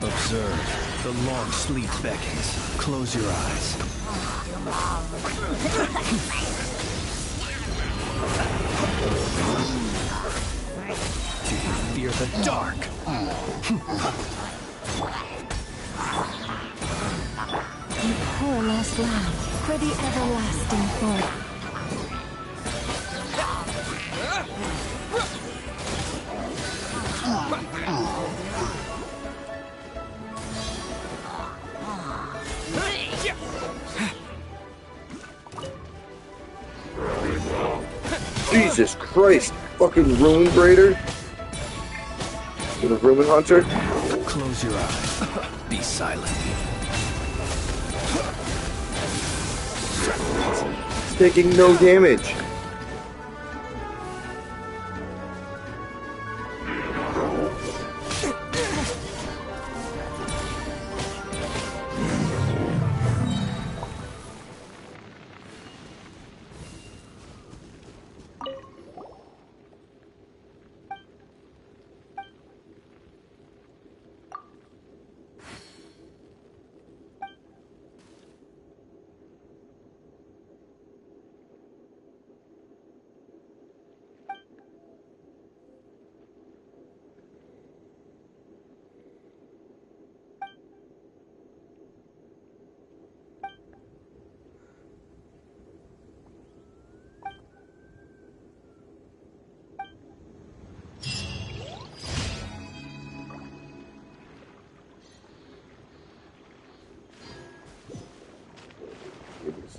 Observe. The long sleep beckons. Close your eyes. Do you fear the dark? You poor lost lamb, for the everlasting forest. Jesus Christ! Fucking Ruin Braider? The Ruin Hunter? Close your eyes. Be silent. It's taking no damage.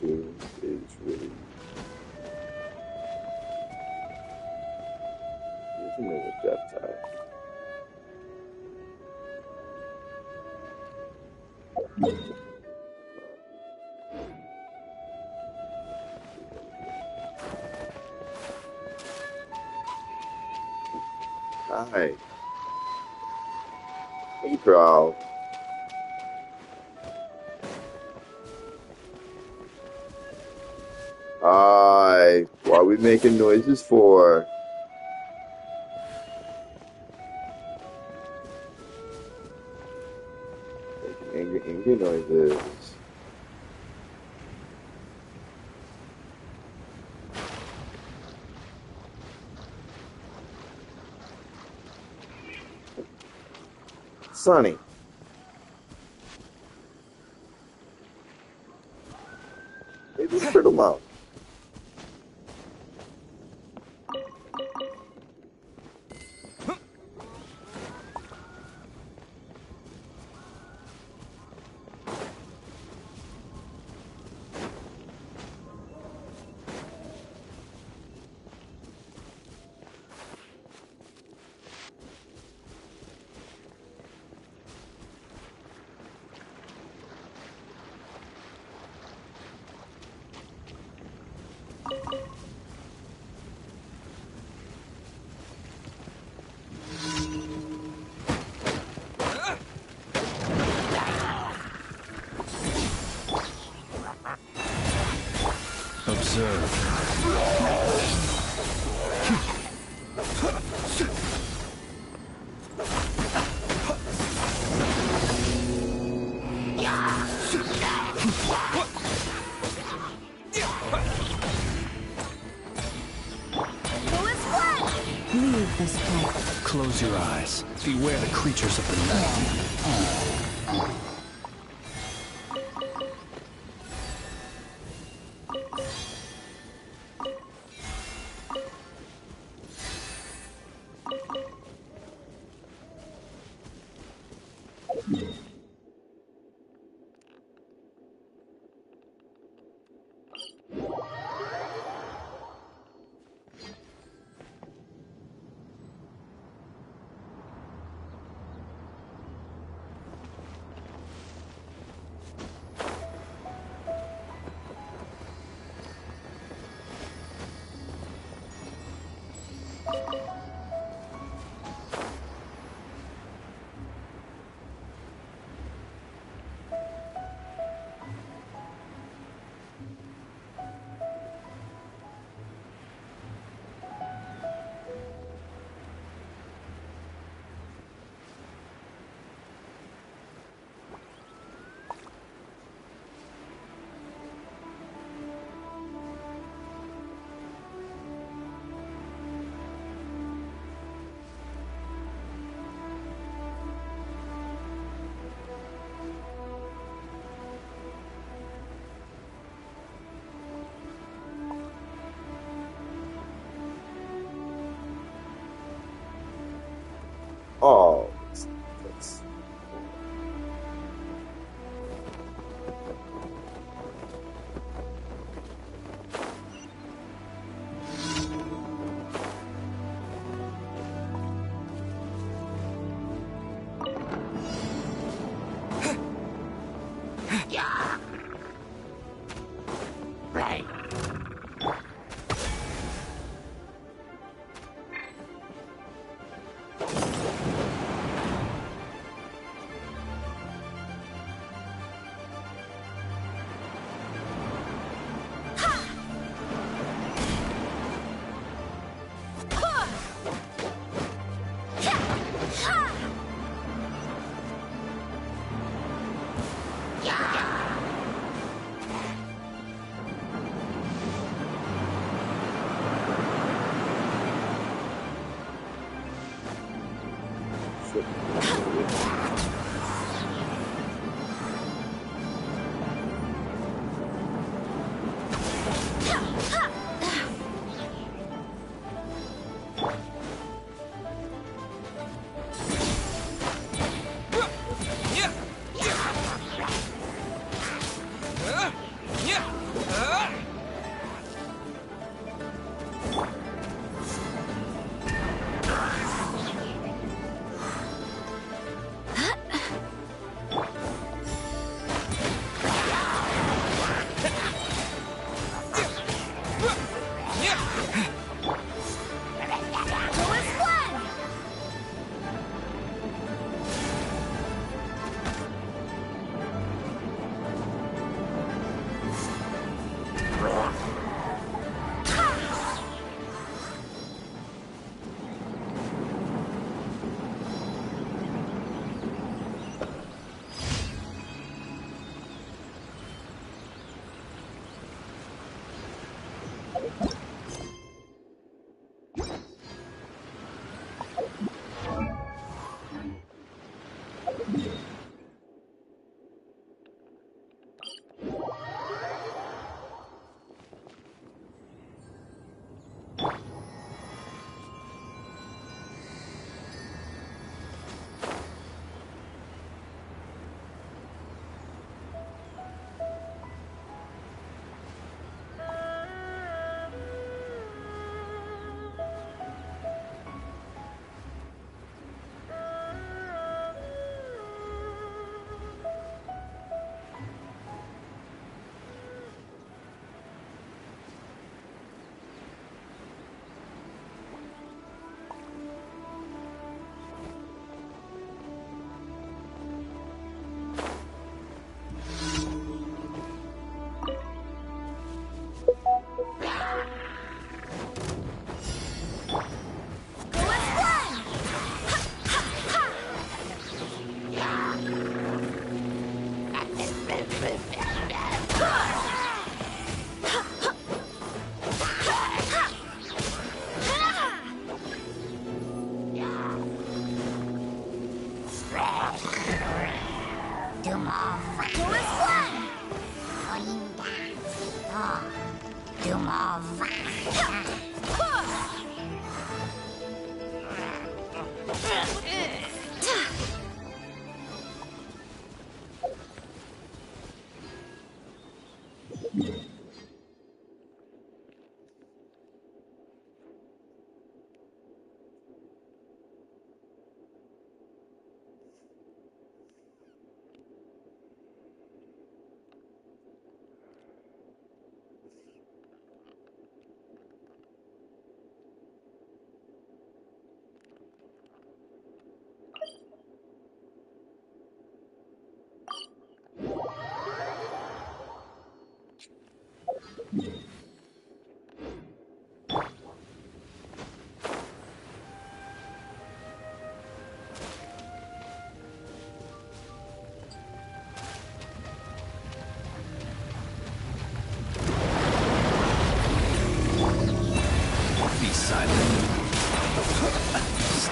Is really isn't it a death tie? Hi. Hey, bro. Hi. What are we making noises for? Making angry noises. Sonny. Maybe spread them out. Observe. Leave this place. Close your eyes. Beware the creatures of the night.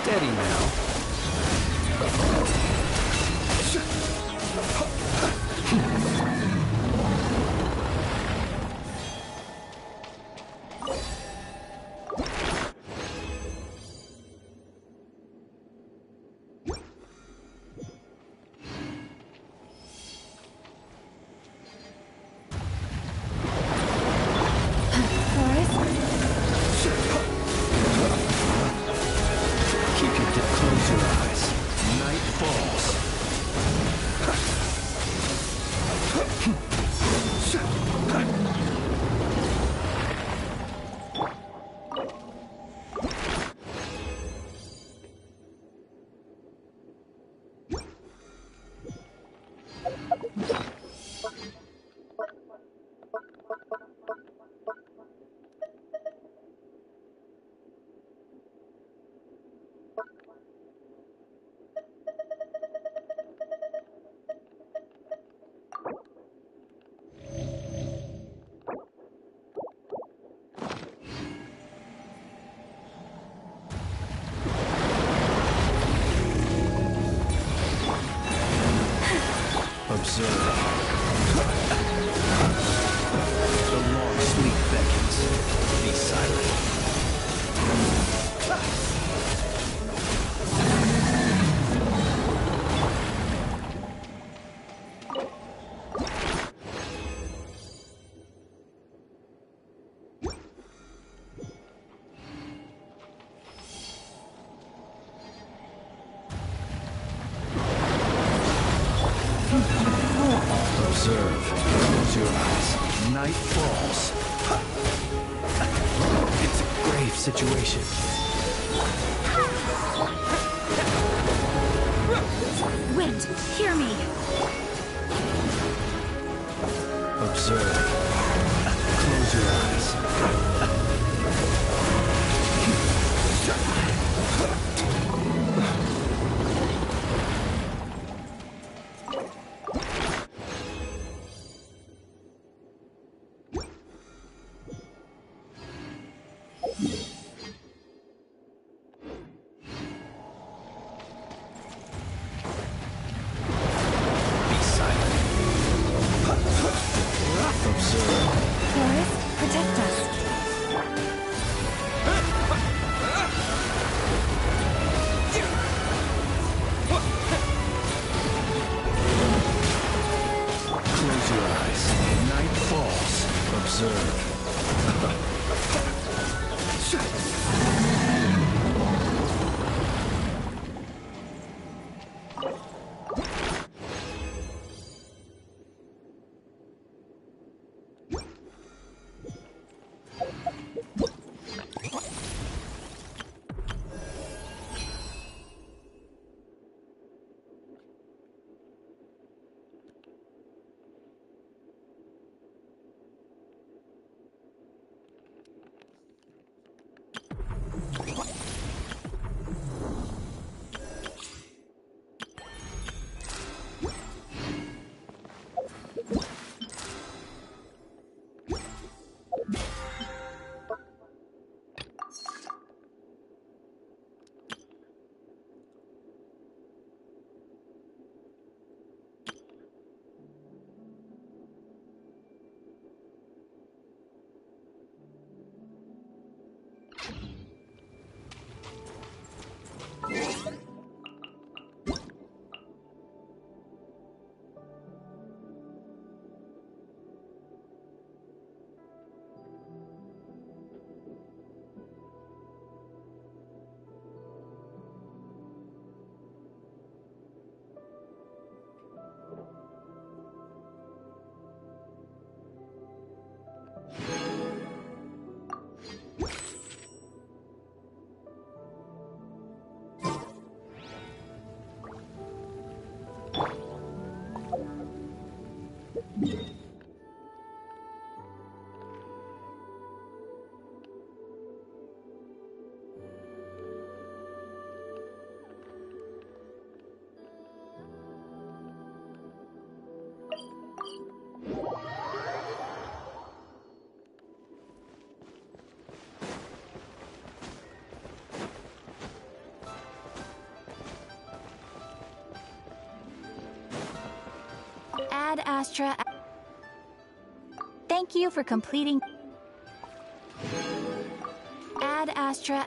Steady now. Keep your close your eyes. Night falls. situation. Wind, hear me! Observe. Close your eyes. Be silent. Observe. Forest, protect us. Close your eyes. Night falls. Observe. Ad Astra. Thank you for completing. Ad Astra.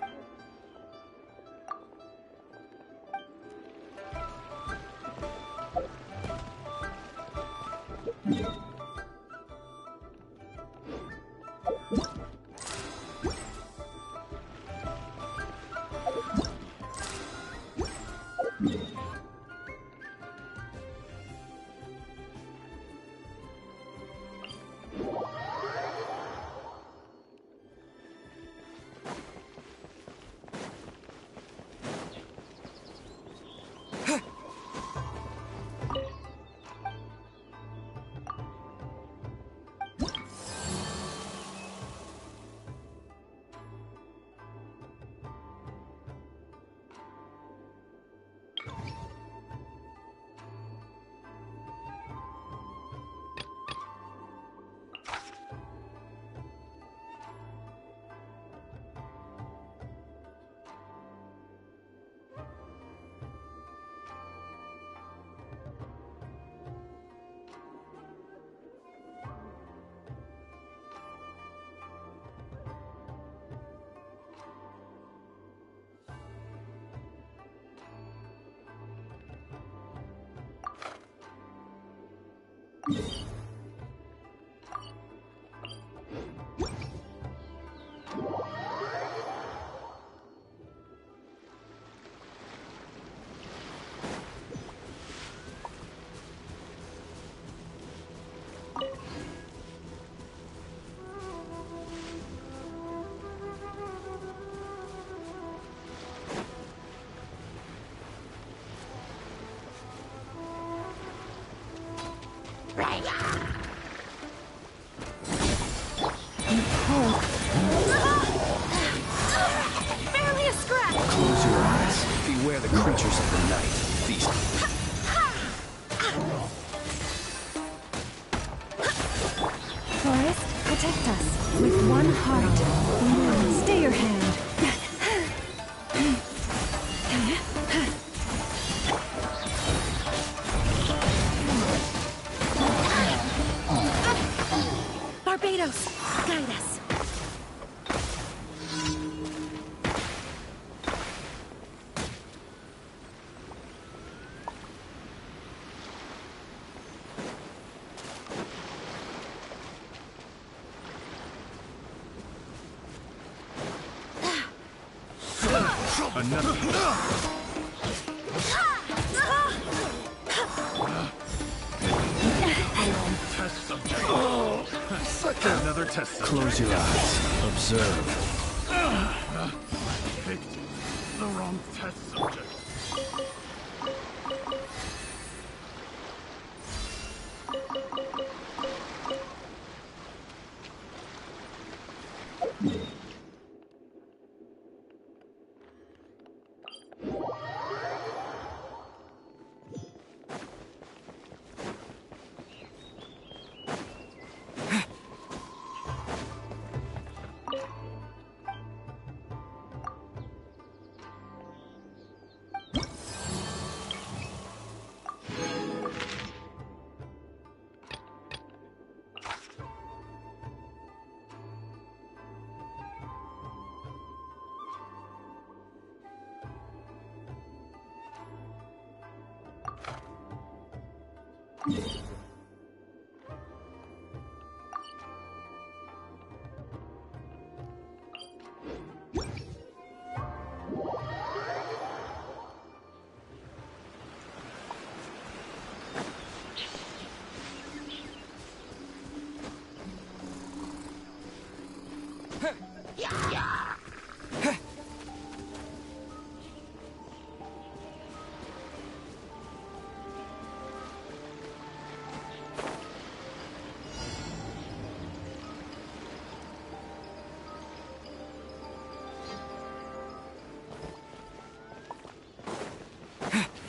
creatures of the night feast. Forest, protect us. With one heart. Moon, stay your hand. Barbados, guide us. Another test. Close your eyes. Observe. Picked the wrong test subject.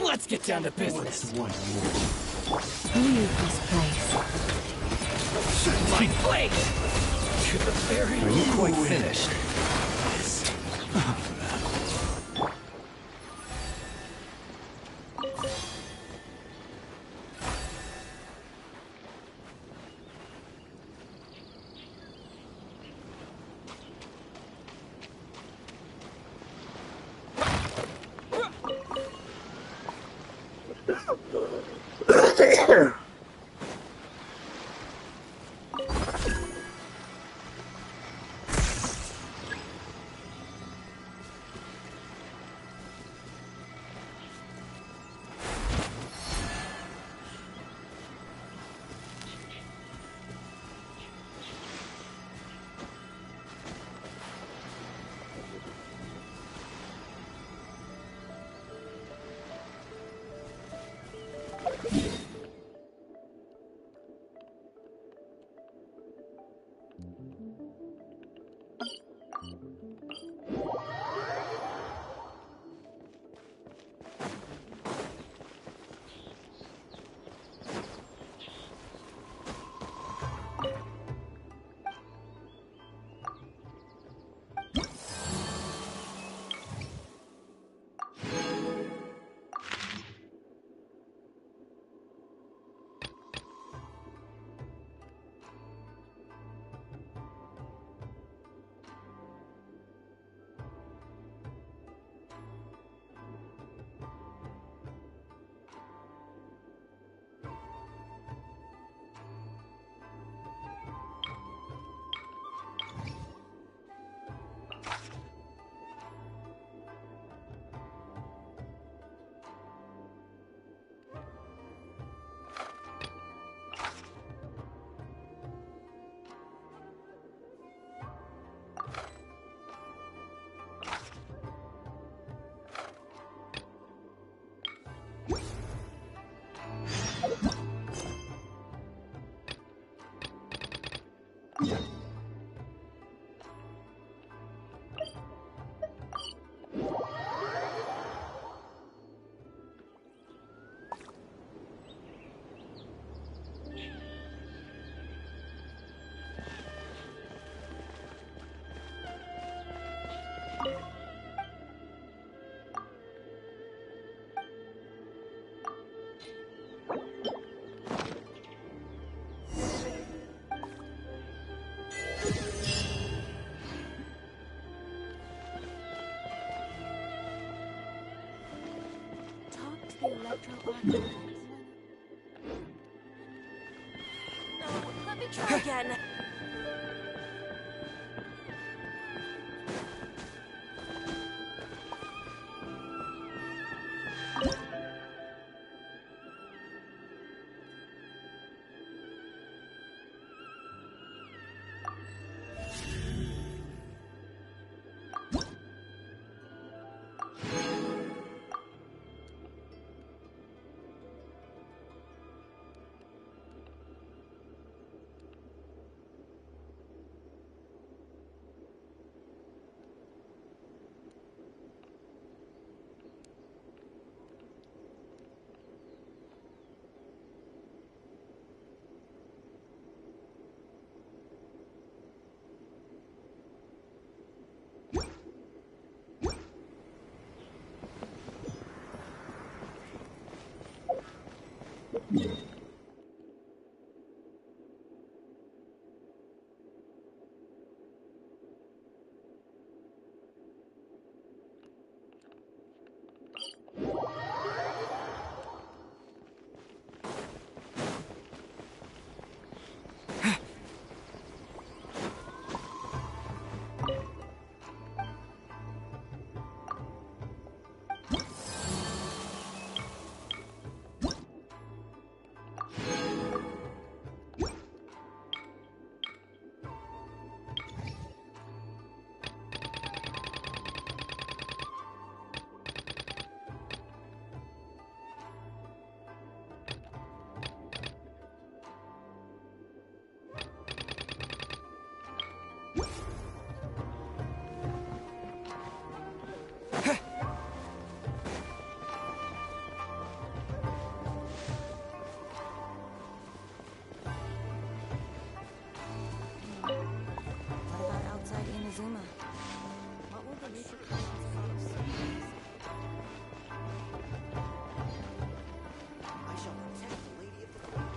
Let's get down to business. Leave this place. My blade! To the very Are you quite finished? electro artifacts. No, let me try again. What about outside Inazuma? What will the repercussions of those scenes? I shall protect the Lady of the Court.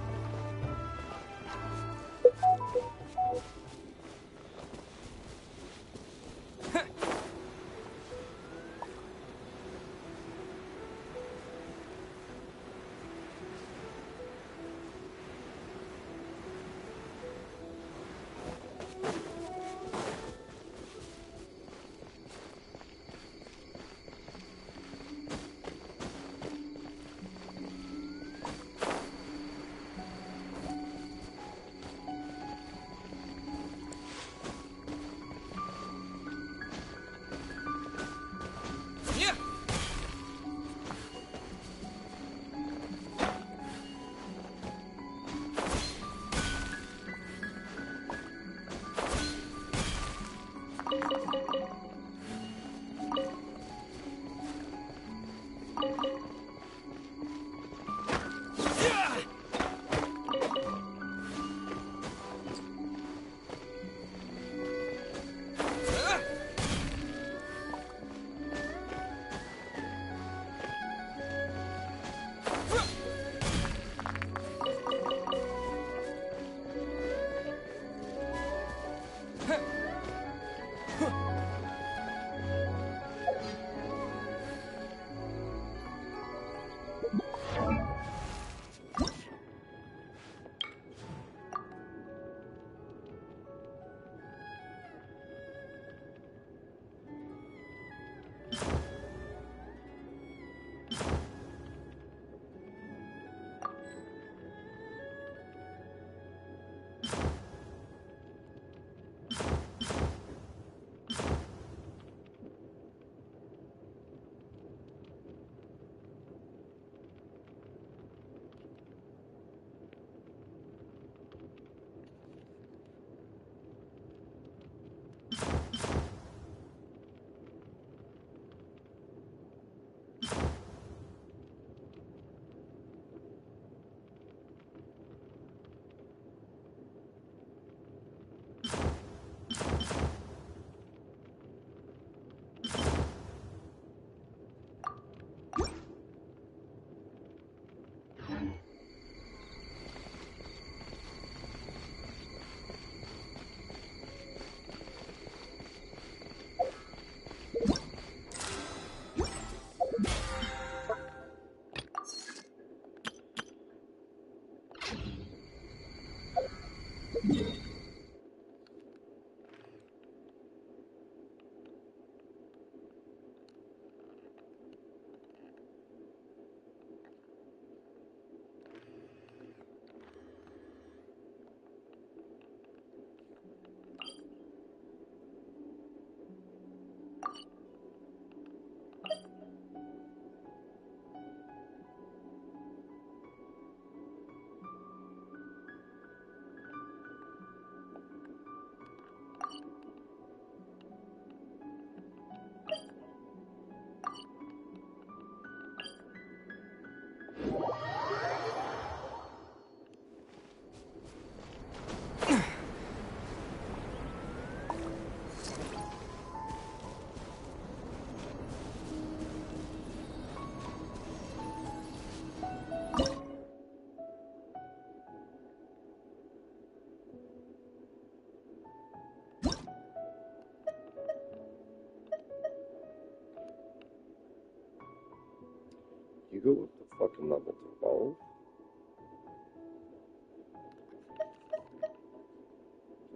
You go up to fucking level 12?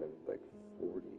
I'm like 40.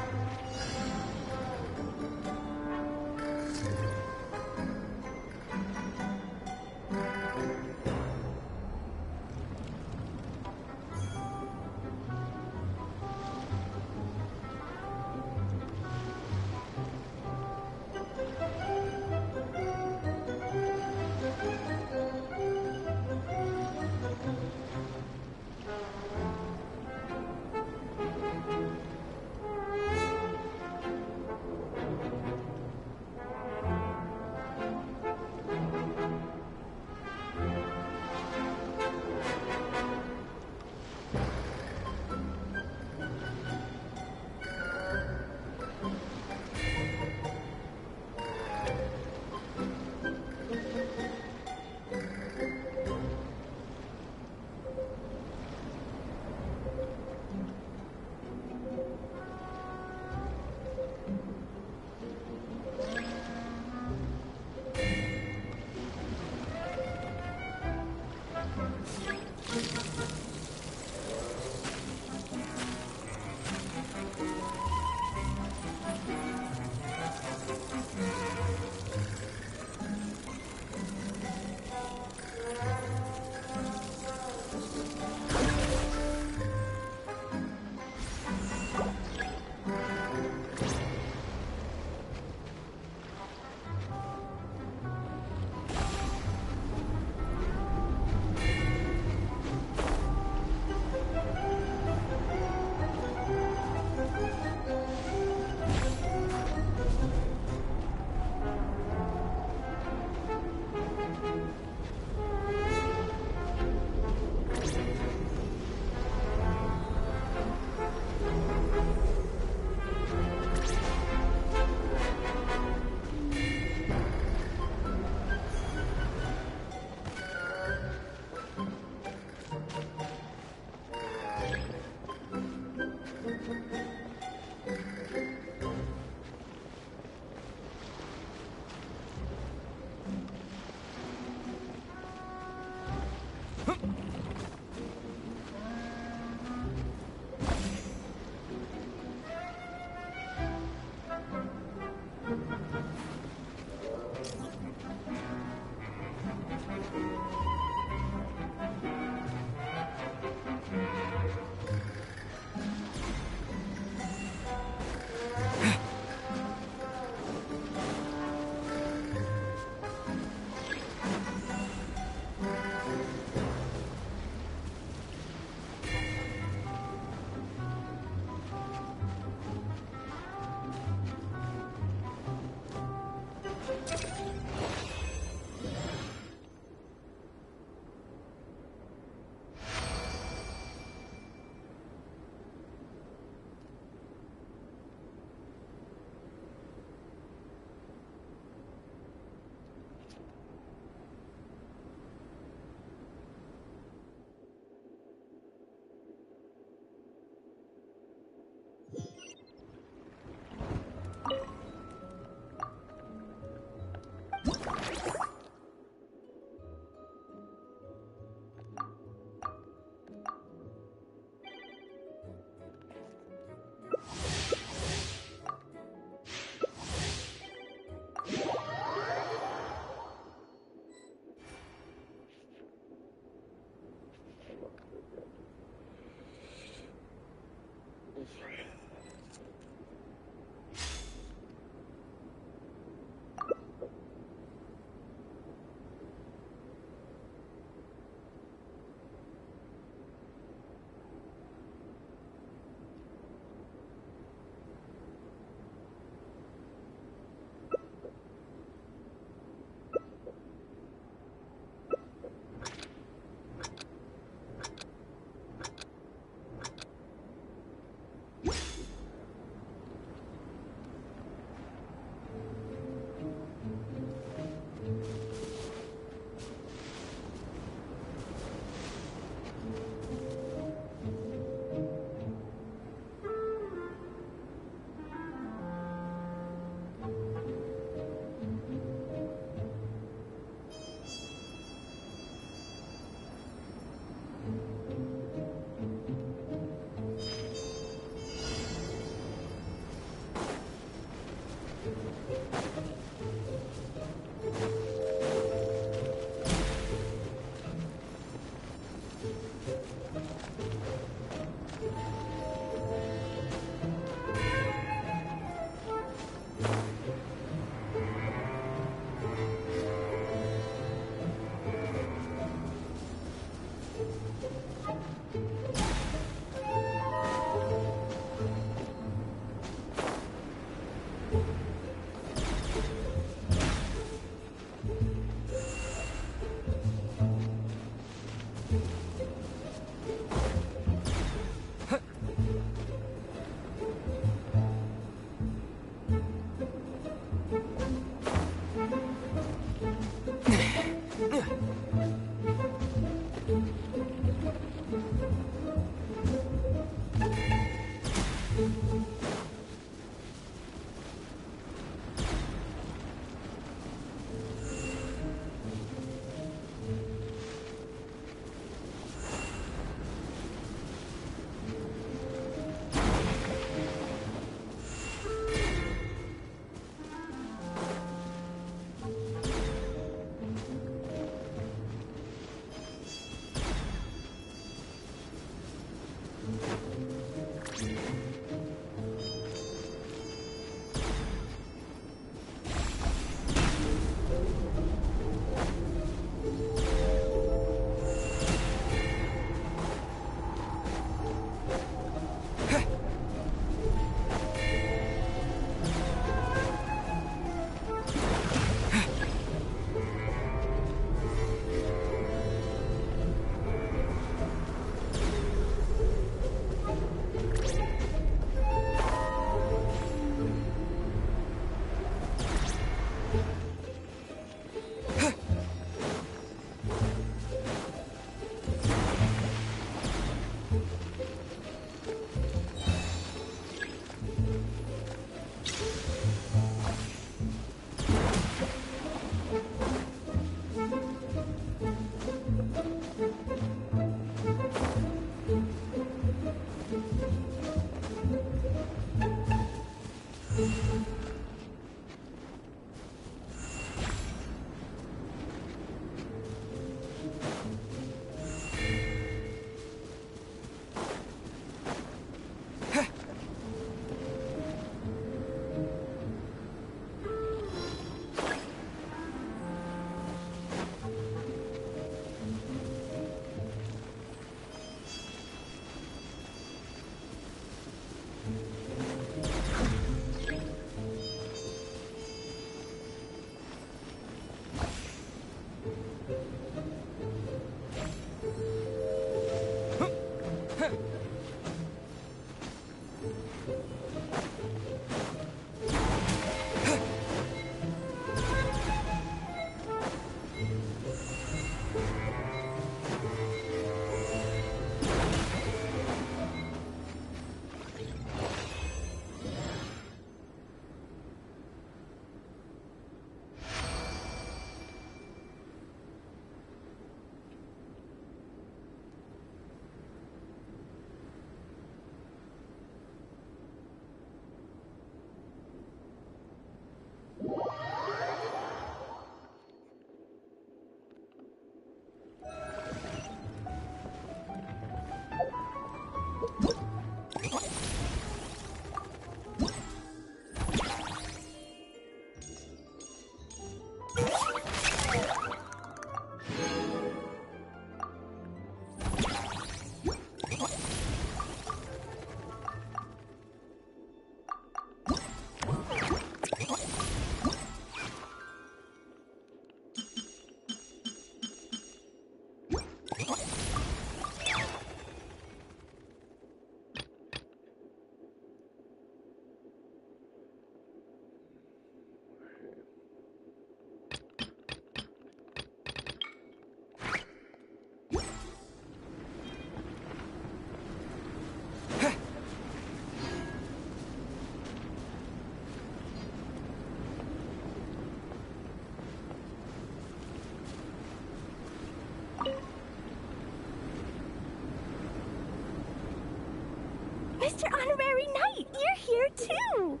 Mr. Honorary Knight, you're here too!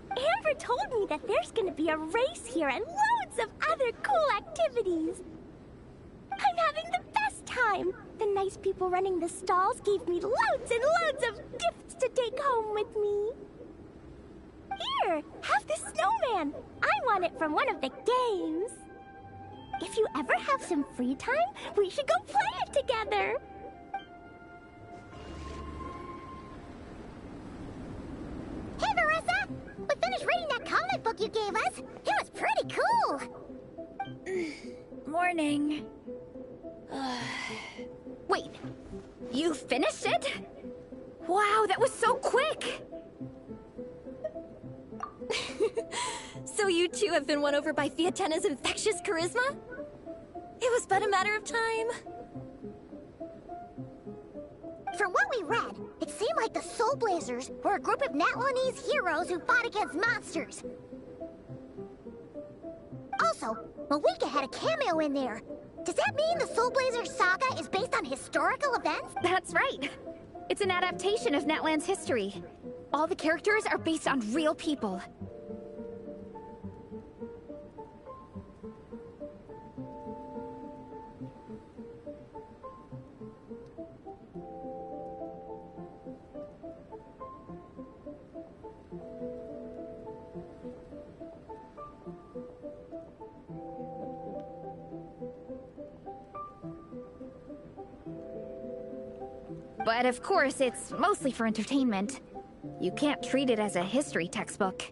Amber told me that there's gonna be a race here and loads of other cool activities. I'm having the best time. The nice people running the stalls gave me loads and loads of gifts to take home with me. Here, have this snowman. I won it from one of the games. If you ever have some free time, we should go play it together. Hey, Marissa! We finished reading that comic book you gave us. It was pretty cool. Morning. Wait, you finished it? Wow, that was so quick! So you too have been won over by Fiatena's infectious charisma? It was but a matter of time. From what we read, it seemed like the Soul Blazers were a group of Natlanese heroes who fought against monsters. Also, Malika had a cameo in there. Does that mean the Soul Blazers saga is based on historical events? That's right. It's an adaptation of Natlan's history. All the characters are based on real people. But of course, it's mostly for entertainment. You can't treat it as a history textbook.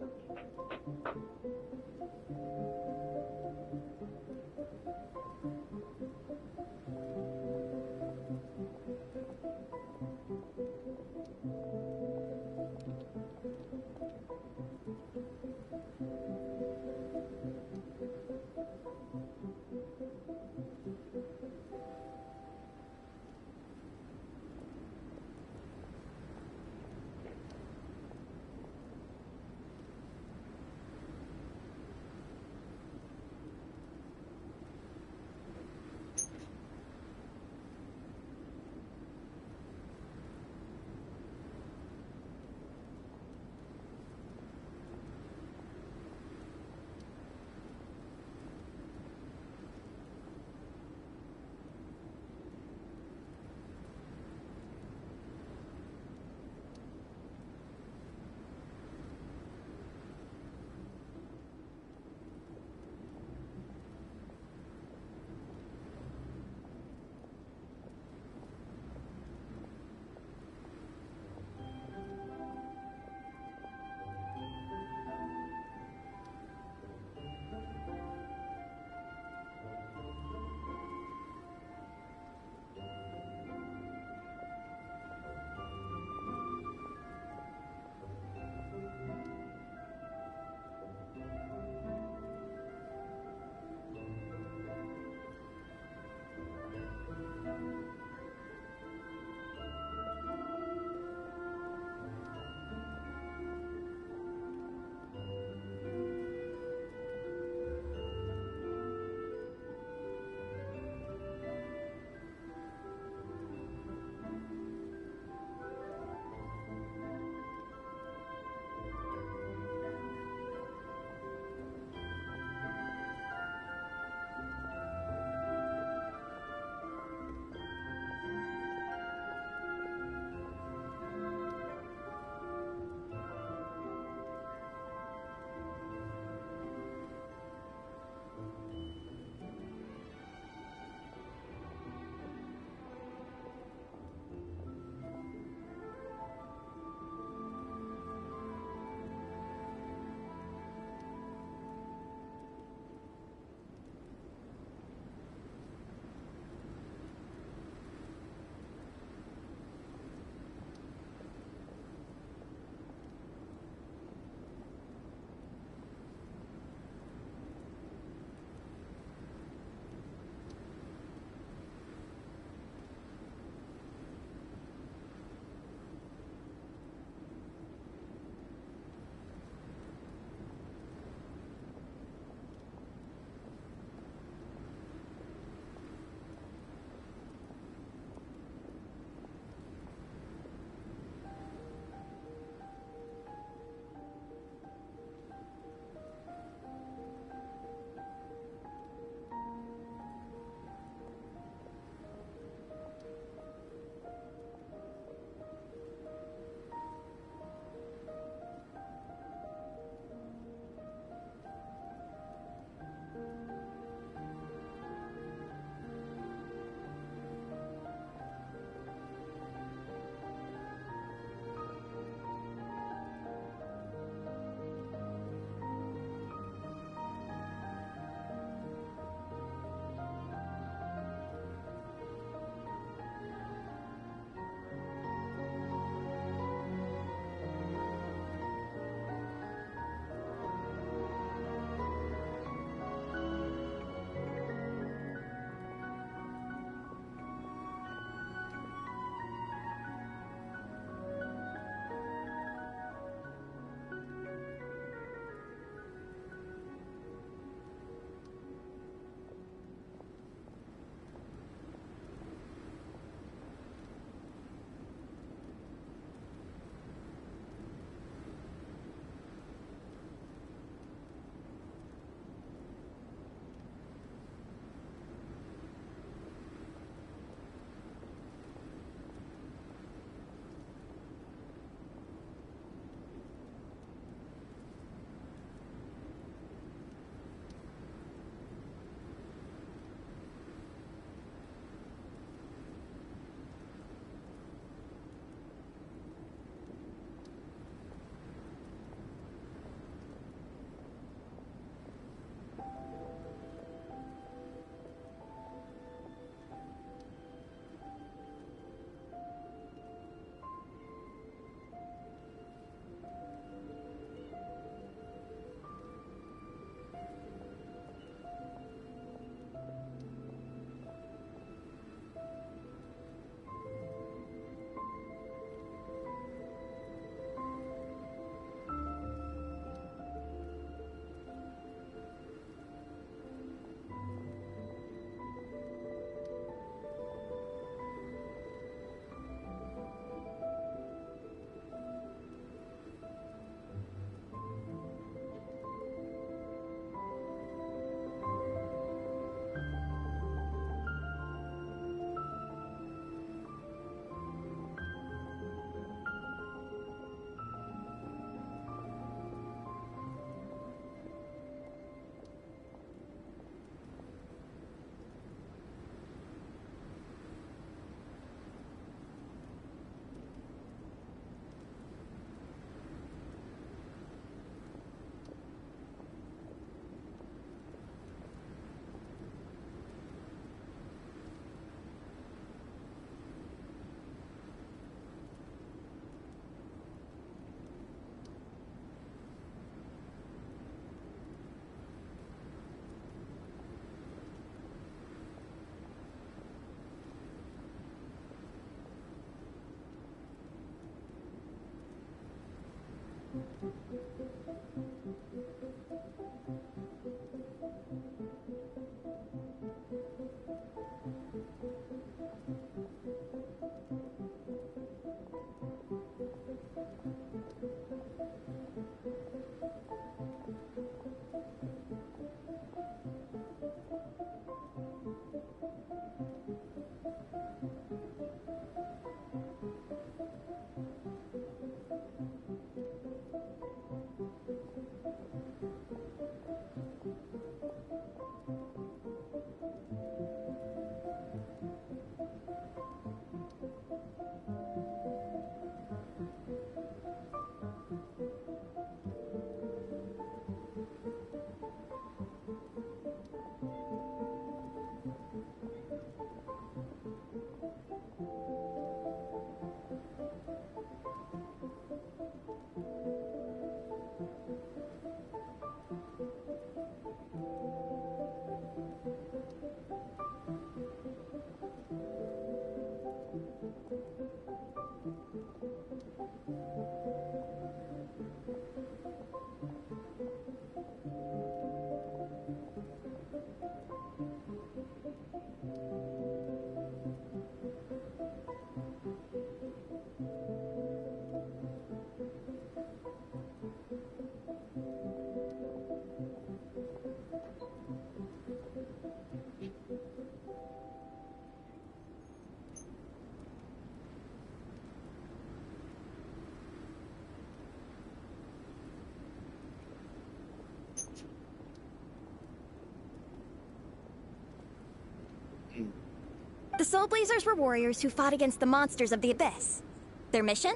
The Soul Blazers were warriors who fought against the monsters of the Abyss. Their mission?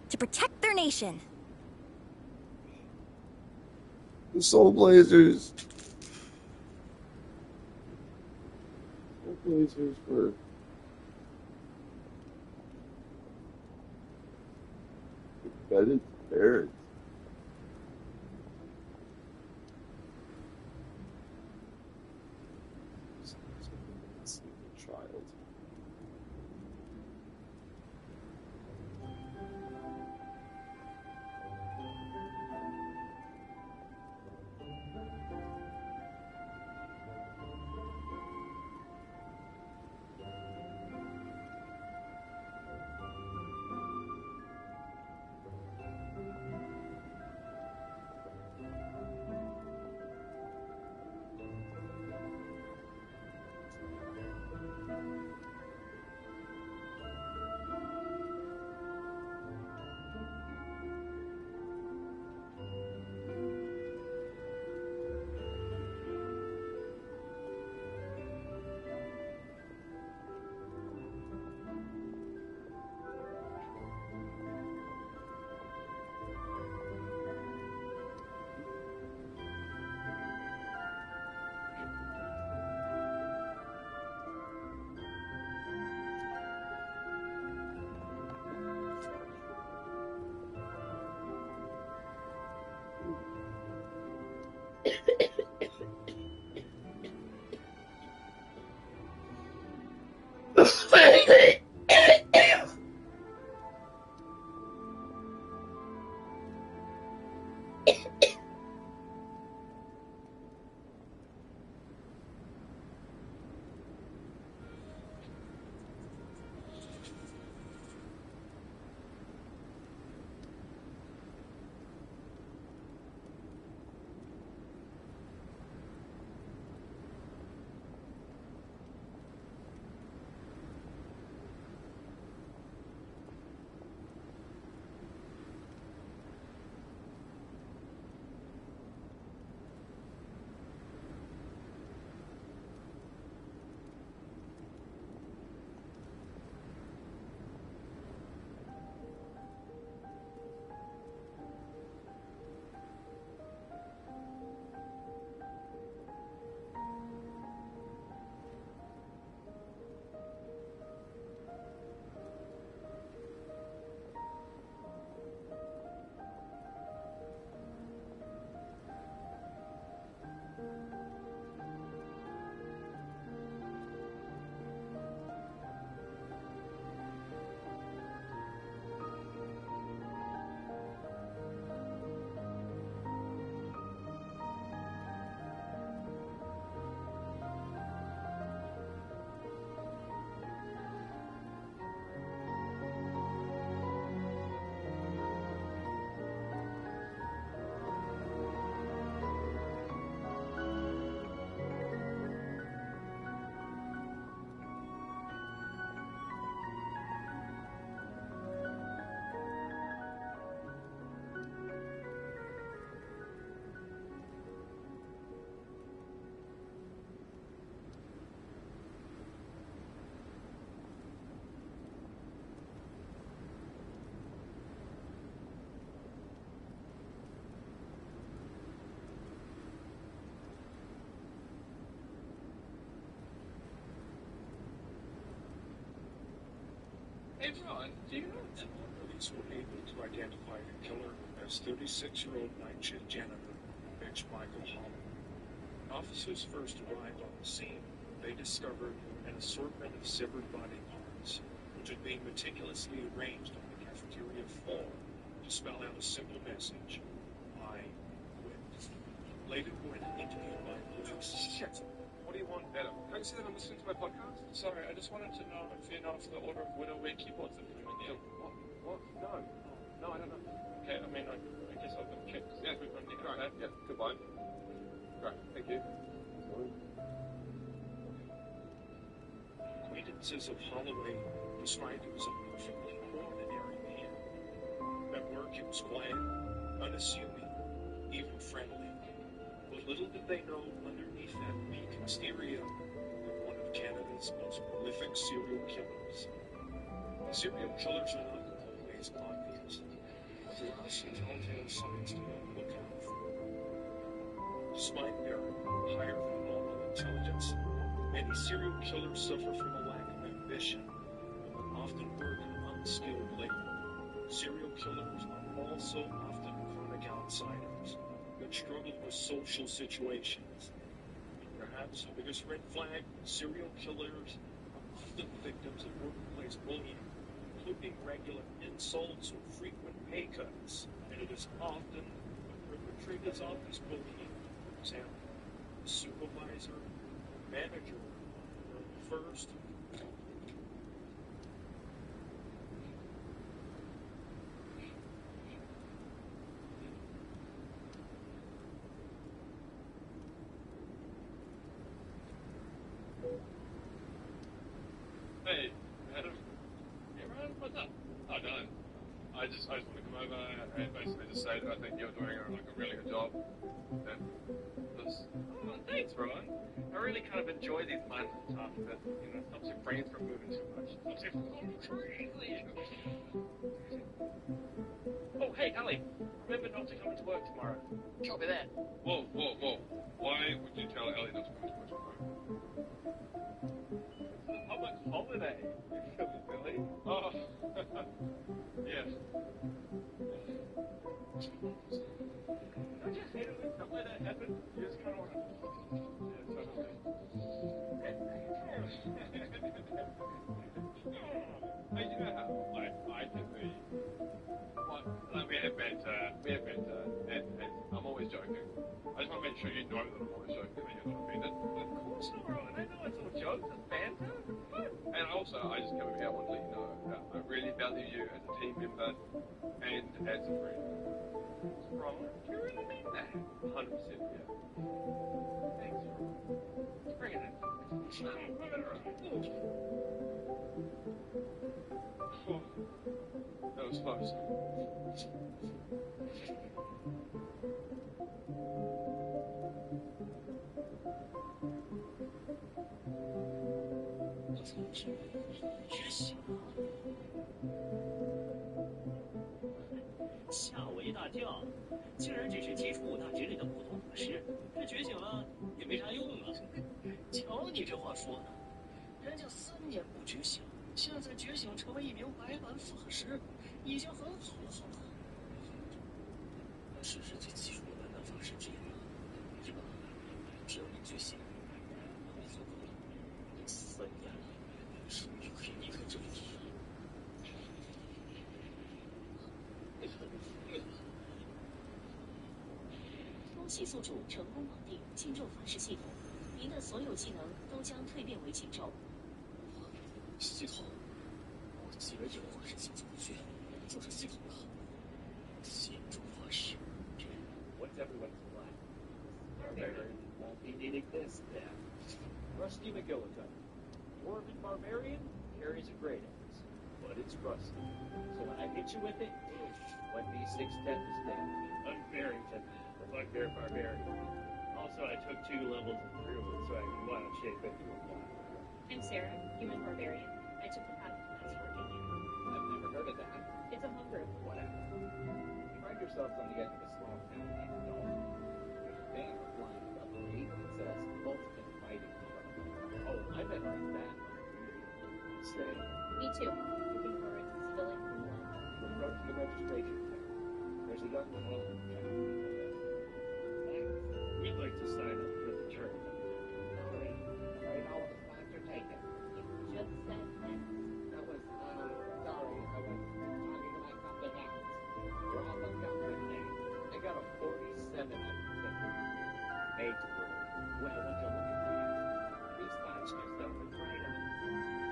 To protect their nation. The Soul Blazers. Soul Blazers were. Bedded parents. Child. Hey, Ron, do you know that police were able to identify the killer as 36-year-old night shift janitor Mitch Michael Hollow? Officers first arrived on the scene. They discovered an assortment of severed body parts, which had been meticulously arranged on the cafeteria floor to spell out a simple message: I quit. Later, when interviewed by police. Shit. What do you want, Adam? Can't you see that I'm listening to my podcast? Sorry, I just wanted to know if you know if the Order of Widowway keyboards are coming in. What? No. No, I don't know. Okay, I mean, I guess I'll go check. Yeah, We're running out. right. Yeah, goodbye. Right, thank you. Acquaintances of Holloway described him as a perfectly ordinary man. At work, he was quiet, unassuming, even friendly. But little did they know underneath that meek exterior that one of Canada's most prolific serial killers. Serial killers are not always obvious, but there are some telltale signs to look out for. Despite their higher than normal intelligence, many serial killers suffer from a lack of ambition and will often work in unskilled labor. Serial killers are also often chronic outsiders that struggle with social situations. Perhaps the biggest red flag: serial killers are often victims of workplace bullying, including regular insults or frequent pay cuts. And it is often the perpetrators of this bullying, for example, the supervisor or manager, are the first. Hey, Adam. Hey, Ron, what's up? Oh, Dylan. I just want to come over and basically just say that I think you're doing a really good job. And this. Oh, thanks, Ron. I really kind of enjoy these months and stuff, but, it stops your brains from moving too much. It stops you from going crazy. Oh, hey, Ali, remember not to come into work tomorrow. Copy that. Whoa. Why would you tell Ellie not to come to work tomorrow? Public holiday, you Billy. Oh, yeah. Don't you hate it when stuff like that happens? You just kind of want to... Yeah, Hey, you know how, I can be... we have banter, and I'm always joking. I just want to make sure you know that I'm always joking and you're not offended. of course not, Ron. I know it's all jokes, it's banter. And also, I just come over here, I want to let you know that I really value you as a team member and as a friend. Ron, you really mean that? 100%, yeah. Thanks, Ron. Bring it in. That was close. 吓我一大跳，竟然只是基础5大级里的普通法师，这觉醒了也没啥用啊！瞧你这话说的，人家3年不觉醒，现在觉醒成为一名白板法师，已经很好了，好吗？是世界技术的白板法师之一了，是吧？只要你觉醒，能力足够，3年了，终于可以离开这里。 恭喜宿主成功绑定禁咒法师系统，您的所有技能都将蜕变为禁咒。系统，我既然这个法师进进不去，就是系统了。禁咒法师， What's everyone's plan? Barbarian won't be needing this then. Rusty McGillicuddy. Dwarven barbarian carries a great axe, but it's rusty. So when I hit you with it, 1d6 tempest damage. Unbarrington. Bugbear barbarian. Also, I took 2 levels of druid so I can wild shape into a fly. I'm Sarah, human barbarian. I took the path of last working here. I've never heard of that. It's a homebrew. Whatever. You find yourselves on the edge of a small town named Dawn. There's a banner flying above the gate that says Ultimate Fighting Club. Oh, I bet like that. Say. Me too. Looking for a young clone. We'd like to sign up for the tournament. Sorry, all of the spots are taken. You just said that. That was, sorry, I was talking about something else. We're all booked up for the day. I got a 47 out of 50. Made to work. Well, would you look at that? These spots just opened right up.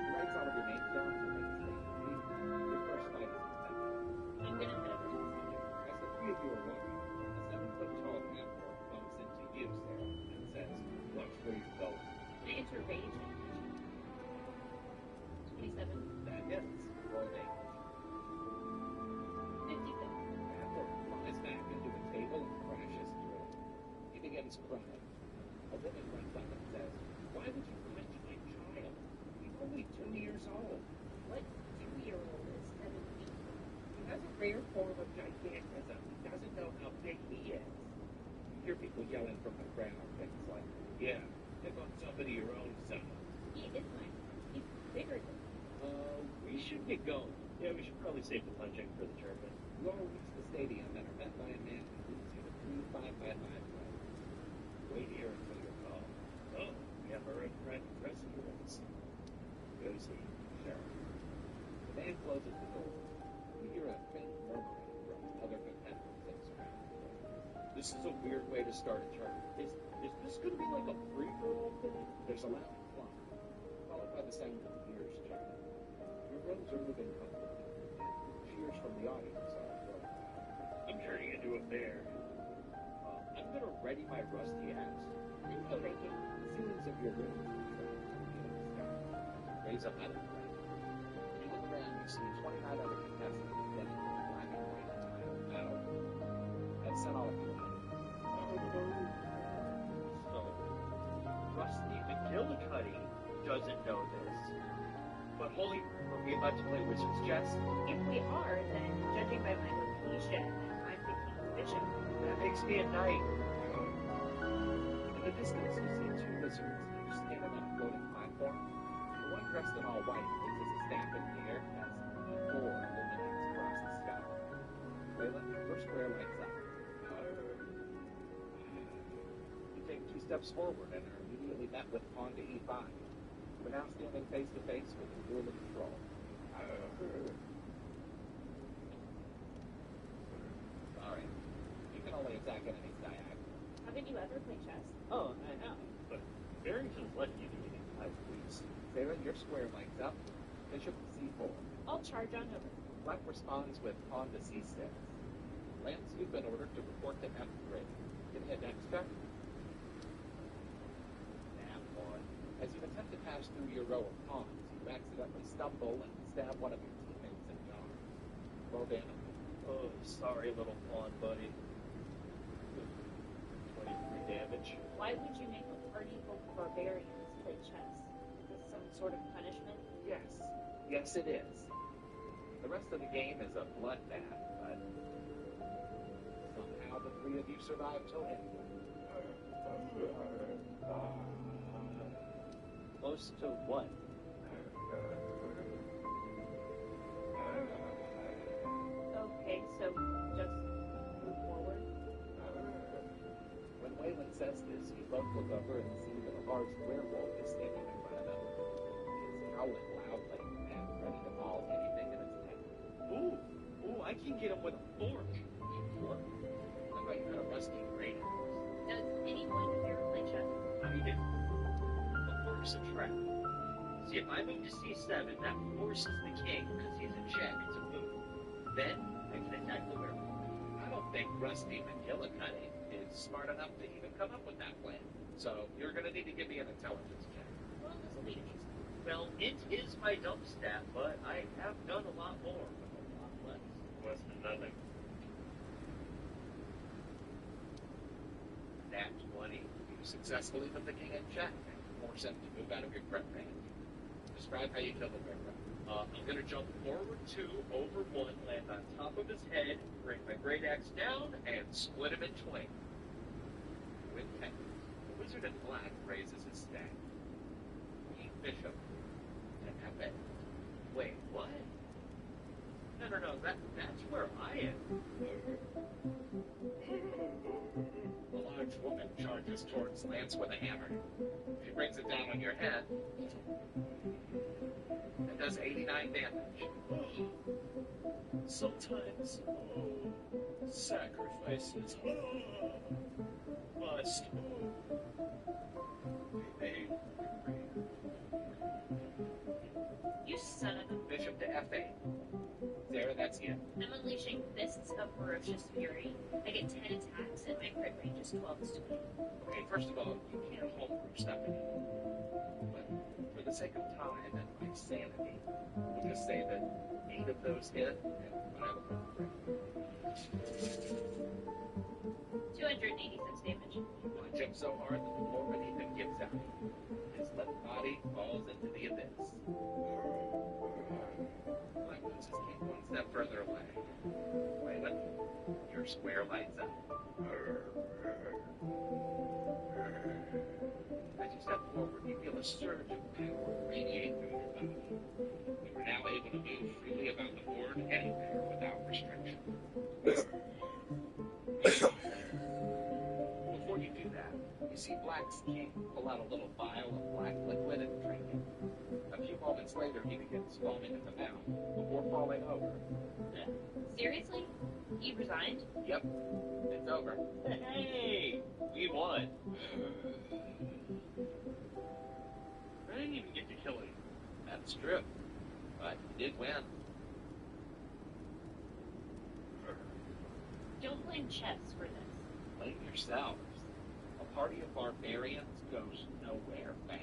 Write all of your names down to make it stay. Your first fight is accepted. I'm gonna head over to the senior. As the three of you are walking, a 7-foot-tall half-orc bumps into you, Sarah, and says, "Watch where you're going." Can I enter rage? 27. That hits. Roll damage. 56. The half-orc flies back into a table and crashes through it. He begins crying. A woman runs up and says, "Why would you lie to my child? He's only 2 years old." What 2-year-old is 7 feet? He has a rare form of gigantism. He doesn't know how big he is. You hear people yelling from the ground, things like, "Yeah, pick on somebody your own size." He is mine. He's bigger than me. We should get going. Yeah, we should probably save the punching for the tournament. You all reach the stadium and are met by a man who leads you to 3 5x5 rows. Wait here until you're called. Oh, we have our own private dressing rooms. Goes he. Sure. The man closes the door. You hear a faint murmuring from other competitors that surround the door. This is a weird way to start a tournament. Is this going to be like a free-for-all thing? There's a loud clunk, followed by the sound of gears turning. Your rows are moving upward, and cheers from the audience are growing loud. I'm turning into a bear. I'm gonna ready my rusty axe. I'm still raging. The ceilings of your room contract to the sky. Raise up out of the ground. When you look around, you see 29 other contestants standing in the black and white tile. Now, that's sent all of you. So, Rusty McGillicuddy doesn't know this. But holy, are we about to play Wizard's Chess? If we are, then judging by my location, I'm the king's bishop. That makes me a knight. In the distance, you see 2 wizards, each standing on a floating platform. The one dressed in all white raises a staff in the air as E4 illuminates across the sky. Layla, your square lights up. You take 2 steps forward and are immediately met with pawn to E5. You are now standing face to face with a dueling troll. Sorry. You can only attack enemies diagonal. Haven't you ever played chess? Oh, I have. But Barrington's letting you do it. Please. Sarah, your square lights up. Bishop C4. I'll charge on over. Black responds with pawn to C6. Lance, you've been ordered to report to F3. Give me a dex check. As you attempt to pass through your row of pawns, you accidentally stumble and stab one of your teammates in the arm. Roll damage. Oh, sorry, little pawn buddy. 23 damage. Why would you make a party full of barbarians play chess? Is this some sort of punishment? Yes. Yes, it is. The rest of the game is a bloodbath, but somehow the 3 of you survive till endgame. Close to what? Okay, so just move forward. When Waylon says this, you both look over and see that a large werewolf is standing in front of them. It's howling loudly and ready to maul anything in its path. Ooh, I can get him with a fork. Fork? I thought you had a rusty great axe. Does anyone here play chess? I do. The fork's a trap. See, if I move to C7, that forces the king, because he's a check, to move. Then, I can attack the werewolf. I don't think Rusty McGillicuddy is smart enough to even come up with that plan. So you're going to need to give me an intelligence check. Well, this will be interesting. Well, it is my dump stat, but I have done a lot more with a lot less. Less than nothing. Nat 20. You successfully put the king in check and force him to move out of your grip range. Describe how you kill the werewolf. I'm going to jump forward 2, over 1, land on top of his head, bring my great axe down, and split him in twain. With 10. The wizard in black raises his staff. King Bishop and F8. Wait, what? No. That's where I am. A large woman charges towards Lance with a hammer. She brings it down on your head. It does 89 damage. Sometimes, sacrifices must be made. You son of a... Bishop to F8. There, that's you. I'm unleashing fists of ferocious fury. I get 10 attacks and my crit range is 12 to 20. Okay, first of all, you can't homebrew stuff anymore. But for the sake of time and my sanity, we'll just say that 8 of those hit, and I will go for 286 damage. You punch him so hard that the floor beneath him gives out. His left body falls into the abyss. Like moves his king one step further away. Waylon, your square lights up. As you step forward, you feel a surge of power radiate through your body. You are now able to move freely about the board anywhere without restriction. Before you do that, you see Black's king pull out a little vial of black liquid and drink it. A few moments later, he begins foaming at the mouth before falling over. Seriously? He resigned? Yep, it's over. Hey, we won. I didn't even get to kill him. That's true, but you did win. Don't blame chess for this. Blame yourselves. A party of barbarians goes nowhere fast.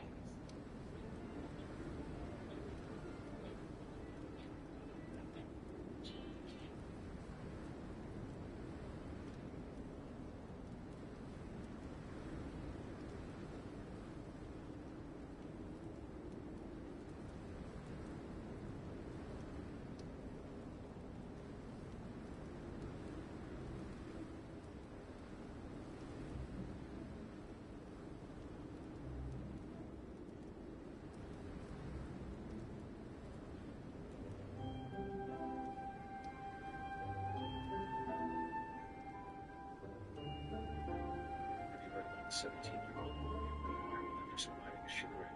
Have you read about the 17-year-old boy being married after surviving a shipwreck?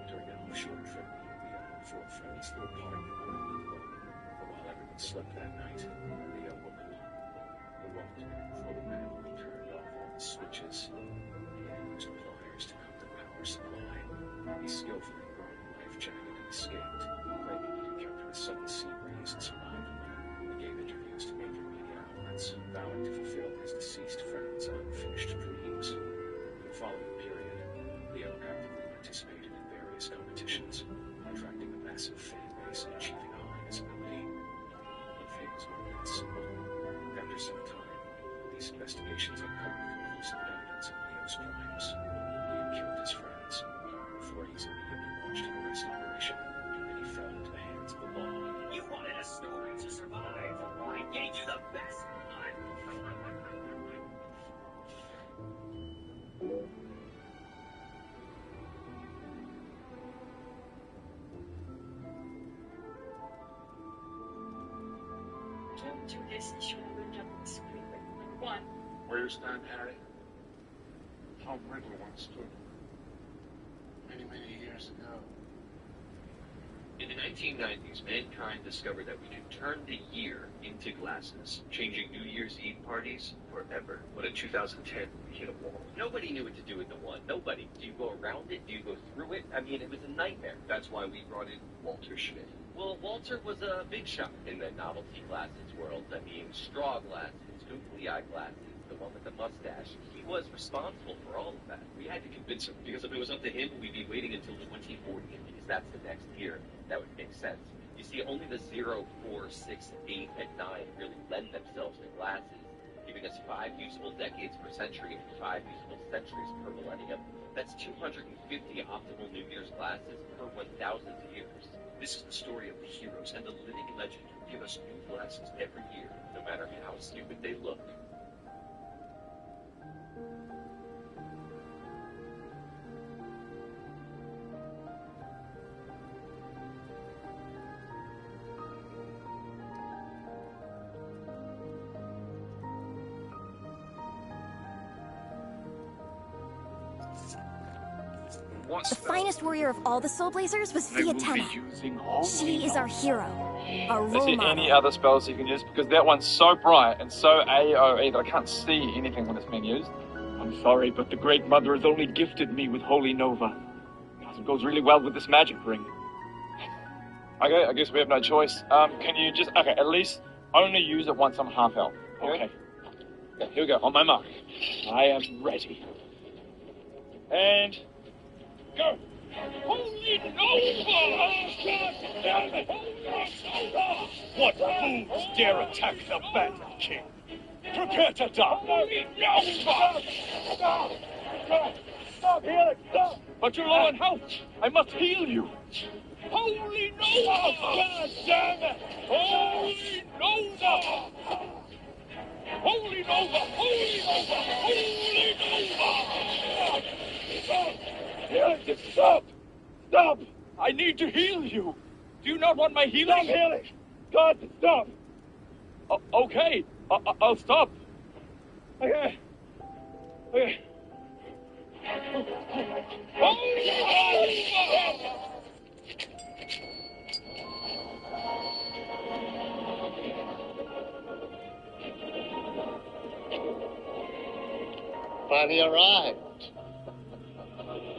During an offshore trip, Leo and 4 friends threw a party aboard a lifeboat. But while everyone slept that night, the young woman, who walked in a control panel and turned off all the switches, began using pliers to cut the power supply. He skillfully brought a life jacket and escaped, claiming he'd encountered a sudden sea breeze and survived alone. He gave interviews to major media outlets, vowing to fulfill his deceased friends' unfinished dreams. In the following period, Leo actively participated in various competitions, attracting a massive fan base and achieving high visibility. But things weren't that simple. After some time, police investigations uncovered conclusive evidence of Leo's crimes. He had killed his friends. Authorities immediately launched an arrest operation, and he fell into the hands of the law. You wanted a story to survive. I gave you the best one. Don't do this and show the double screen. Number 1. Where you stand, Harry? How Riddle once stood. Many years ago. In the 1990s, mankind discovered that we could turn the year into glasses, changing New Year's Eve parties forever. But in 2010, we hit a wall. Nobody knew what to do with the one. Nobody. Do you go around it? Do you go through it? I mean, it was a nightmare. That's why we brought in Walter Schmidt. Well, Walter was a big shot in the novelty glasses world. I mean, straw glasses, googly eye glasses, the one with the mustache. He was responsible for all of that. We had to convince him, because if it was up to him, we'd be waiting until 2040, because that's the next year. That would make sense. You see, only the 0, 4, 6, 8, and 9 really lend themselves to glasses, giving us 5 useful decades per century and 5 useful centuries per millennium. That's 250 optimal New Year's glasses per 1,000 years. This is the story of the heroes and the living legend who give us new glasses every year, no matter how stupid they look. What The spell? finest warrior of all the Soul Blazers was They will be Fiatena. using holy She is our hero, our Is role there model. any other spells you can use? Because that one's so bright and so AoE that I can't see anything when it's being used. I'm sorry, but the Great Mother has only gifted me with Holy Nova. It goes really well with this magic ring. Okay, I guess we have no choice. Can you just... Okay, at least only use it once I'm half health. Okay. Okay, here we go. On my mark. I am ready. And... Go! Holy Nova! What fools dare attack the Bandit King? Prepare to die! Holy Nova! Stop! Stop! Heal it! Stop! But you're low in health. I must heal you. Holy Nova! God damn it! Holy Nova! Holy Nova! Holy Nova! Holy Nova! Stop! Stop! Stop! I need to heal you. Do you not want my healing? Stop healing! God, stop! Okay, I'll stop. Okay. Okay. Finally arrived.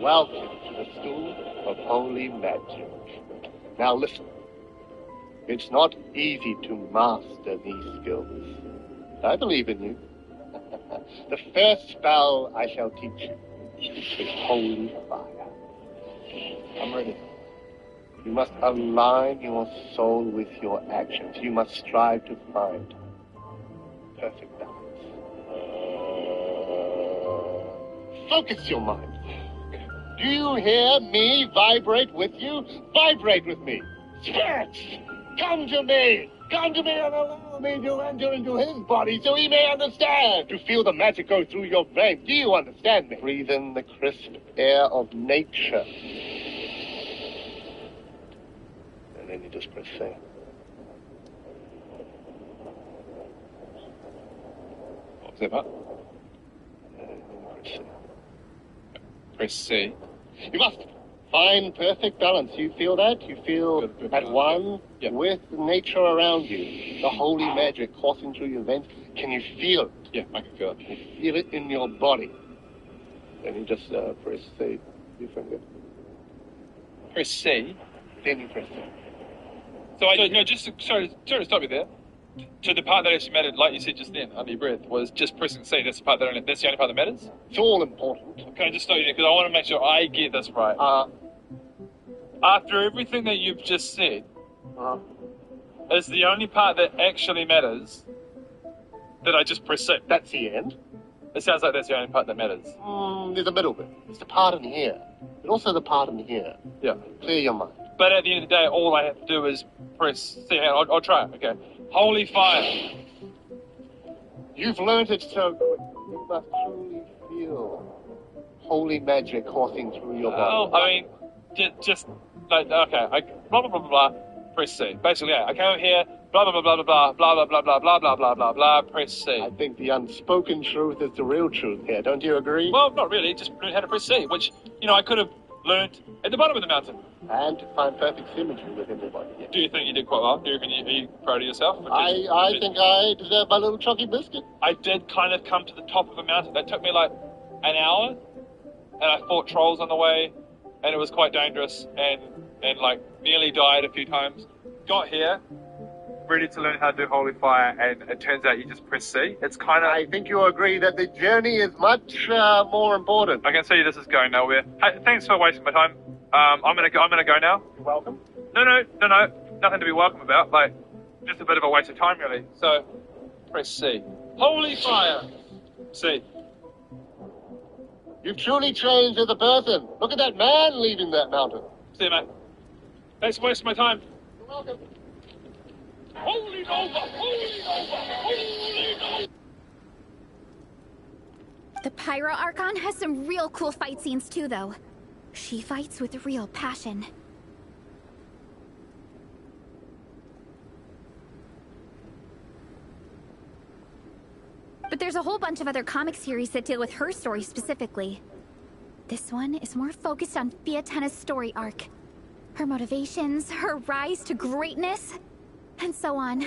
Welcome to the School of Holy Magic. Now listen. It's not easy to master these skills. I believe in you. The first spell I shall teach you is Holy Fire. I'm ready. You must align your soul with your actions. You must strive to find perfect balance. Focus your mind. Do you hear me vibrate with you? Vibrate with me. Spirits, come to me. Come to me and allow me to enter into his body so he may understand. To feel the magic go through your veins. Do you understand me? Breathe in the crisp air of nature. And then you just press save. What was that about? Press C. You must find perfect balance. You feel that? You feel at one with nature around you. The holy magic coursing through your veins. Can you feel it? Yeah, I can feel it. You feel it in your body. Then you just press C. Your finger. Press C? Then you press C. Sorry to stop you there. So the part that actually mattered, like you said just then, under your breath, was just pressing C. That's the part that's the only part that matters? It's all important. Can I just stop you there? Because I want to make sure I get this right. After everything that you've just said, is the only part that actually matters that I just press C? That's the end. It sounds like that's the only part that matters. There's a middle bit. It's the part in here. But also the part in here. Yeah. Clear your mind. But at the end of the day, all I have to do is press C. I'll try it. Okay. Holy fire. You've learned it so good. You must truly feel holy magic coursing through your body. Oh, I mean, just like, okay, blah, blah, blah, blah, blah, press C. Basically, yeah, I come over here, blah, blah, blah, blah, blah, blah, blah, blah, blah, blah, blah, blah, blah, press C. I think the unspoken truth is the real truth here. Don't you agree? Well, not really. Just learn how to press C, which, I could have learned at the bottom of the mountain. And to find perfect symmetry within your body. Do you think you did quite well? Do you reckon are you proud of yourself? I think I deserve my little chalky biscuit. I did kind of come to the top of a mountain. That took me like an hour, and I fought trolls on the way, and it was quite dangerous, and like nearly died a few times. Got here, ready to learn how to do Holy Fire, and it turns out you just press C. It's kind of... I think you agree that the journey is much more important. I can see this is going nowhere. Hey, thanks for wasting my time. I'm gonna go now. You're welcome. No, nothing to be welcome about. Like, just a bit of a waste of time, really. So, press C. Holy fire. C. You've truly changed as a person. Look at that man leaving that mountain. See you, mate. Thanks for wasting my time. You're welcome. Holy Nova! Holy Nova! Holy Nova! The Pyro Archon has some real cool fight scenes too, though. She fights with real passion. But there's a whole bunch of other comic series that deal with her story specifically. This one is more focused on Fiatena's story arc. Her motivations, her rise to greatness, and so on.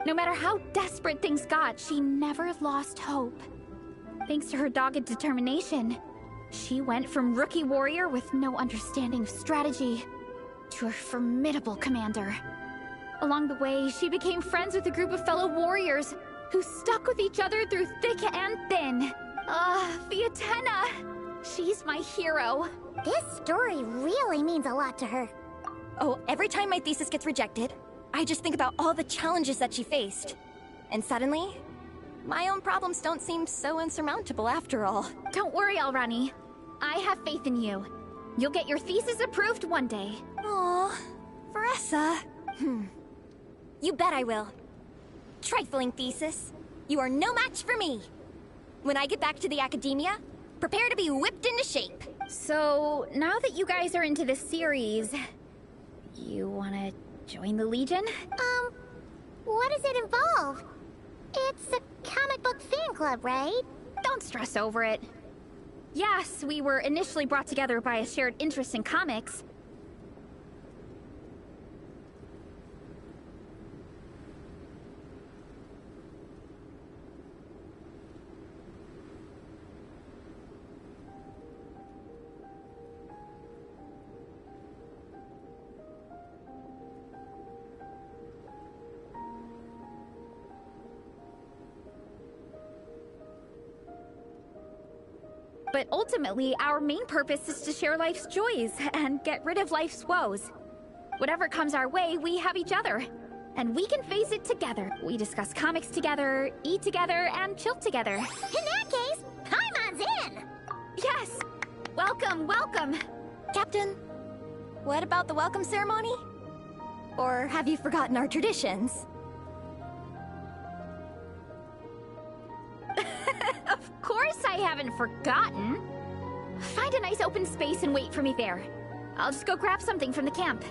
No matter how desperate things got, she never lost hope. Thanks to her dogged determination, she went from rookie warrior with no understanding of strategy to a formidable commander. Along the way, she became friends with a group of fellow warriors who stuck with each other through thick and thin. Fiatena! She's my hero. This story really means a lot to her. Oh, every time my thesis gets rejected, I just think about all the challenges that she faced. And suddenly, my own problems don't seem so insurmountable after all. Don't worry, Alrani. I have faith in you. You'll get your thesis approved one day. Aw, Veressa. You bet I will. Trifling thesis. You are no match for me. When I get back to the academia, prepare to be whipped into shape. So, now that you guys are into this series, you wanna join the Legion? What does it involve? It's a comic book fan club, right? Don't stress over it. Yes, we were initially brought together by a shared interest in comics. But ultimately, our main purpose is to share life's joys and get rid of life's woes. Whatever comes our way, we have each other. And we can face it together. We discuss comics together, eat together, and chill together. In that case, Paimon's in! Yes! Welcome, welcome! Captain, what about the welcome ceremony? Or have you forgotten our traditions? Of course I haven't forgotten. Find a nice open space and wait for me there. I'll just go grab something from the camp.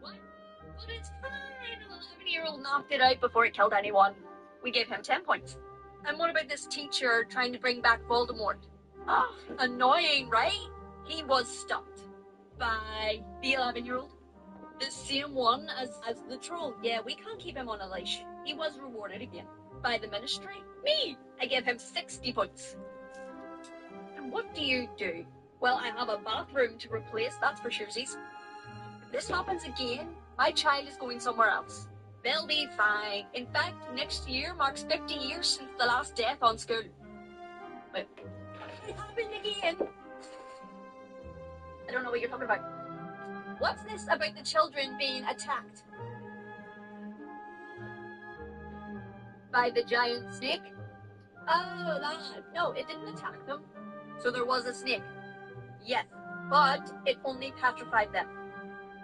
What? But it's fine. An 11-year-old knocked it out before it killed anyone. We gave him 10 points. And what about this teacher trying to bring back Voldemort? Oh, annoying, right? He was stopped by the 11-year-old. The same one as the troll. Yeah, we can't keep him on a leash. He was rewarded again by the ministry. Me! I gave him 60 points. And what do you do? Well, I have a bathroom to replace, that's for suresies. If this happens again, my child is going somewhere else. They'll be fine. In fact, next year marks 50 years since the last death on school. But it happened again. I don't know what you're talking about. What's this about the children being attacked? By the giant snake? Oh, that. No, it didn't attack them. So there was a snake. Yes, but it only petrified them.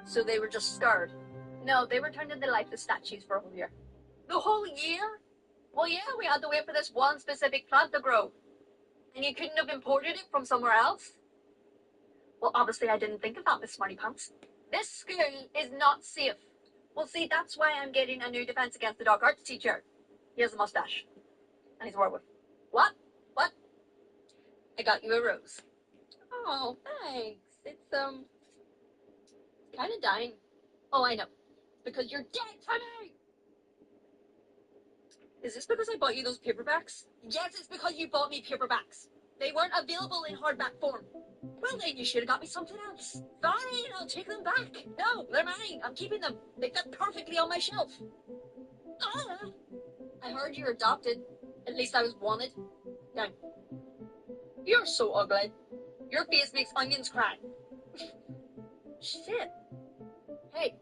So they were just scared. No, they were turned into lifeless statues for a whole year. The whole year? Well, yeah, we had to wait for this one specific plant to grow. And you couldn't have imported it from somewhere else? Well, obviously I didn't think of that, Miss Smarty Pants. This school is not safe. Well, see, that's why I'm getting a new defense against the dark arts teacher. He has a mustache. And he's a werewolf. What? What? I got you a rose. Oh, thanks. It's, kind of dying. Oh, I know. Because you're dead to me! Is this because I bought you those paperbacks? Yes, it's because you bought me paperbacks. They weren't available in hardback form. Well, then you should have got me something else. Fine, I'll take them back. No, they're mine. I'm keeping them. They fit perfectly on my shelf. Ah! I heard you're adopted. At least I was wanted. Down. You're so ugly. Your face makes onions cry. Shit. Hey,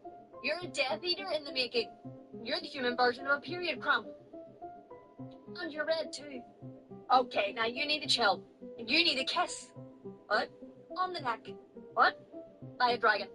you're a Death Eater in the making. You're the human version of a period cramp. And you're red too. Okay, now you need to chill. And you need a kiss. What? On the neck. What? By a dragon.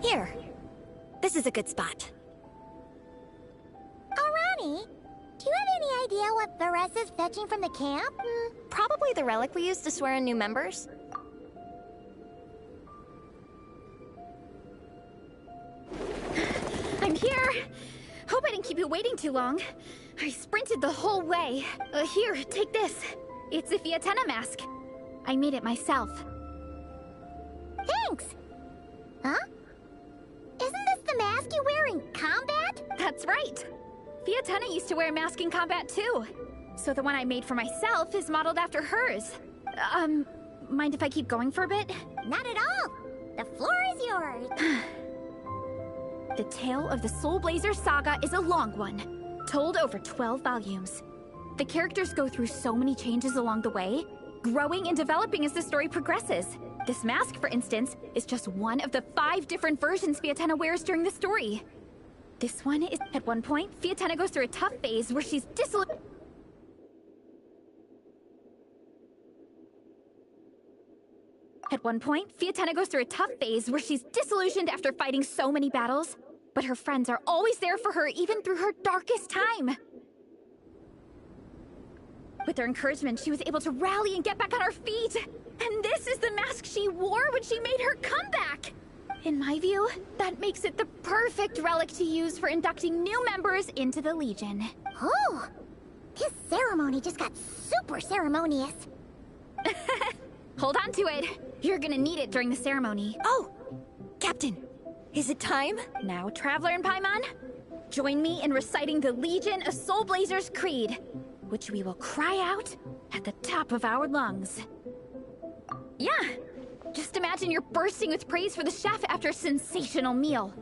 Here. This is a good spot. Arani, do you have any idea what Varesa's fetching from the camp? Probably the relic we used to swear in new members. I'm here! Hope I didn't keep you waiting too long. I sprinted the whole way. Here, take this. It's a Fiatenna mask. I made it myself. Thanks! Huh? Isn't this the mask you wear in combat? That's right! Fiatenna used to wear a mask in combat too. So the one I made for myself is modeled after hers. Mind if I keep going for a bit? Not at all! The floor is yours! The tale of the Soul Blazer saga is a long one, told over 12 volumes. The characters go through so many changes along the way, growing and developing as the story progresses. This mask, for instance, is just one of the 5 different versions Fiatenna wears during the story. This one is, at one point, Fiatenna goes through a tough phase where she's disillusioned. After fighting so many battles, but her friends are always there for her even through her darkest time. With their encouragement, she was able to rally and get back on her feet. And this is the mask she wore when she made her comeback. In my view, that makes it the perfect relic to use for inducting new members into the Legion. Oh, this ceremony just got super ceremonious. Hold on to it. You're gonna need it during the ceremony. Oh, Captain, is it time? Now, Traveler and Paimon, join me in reciting the Legion of Soul Blazers Creed, which we will cry out at the top of our lungs. Yeah, just imagine you're bursting with praise for the chef after a sensational meal.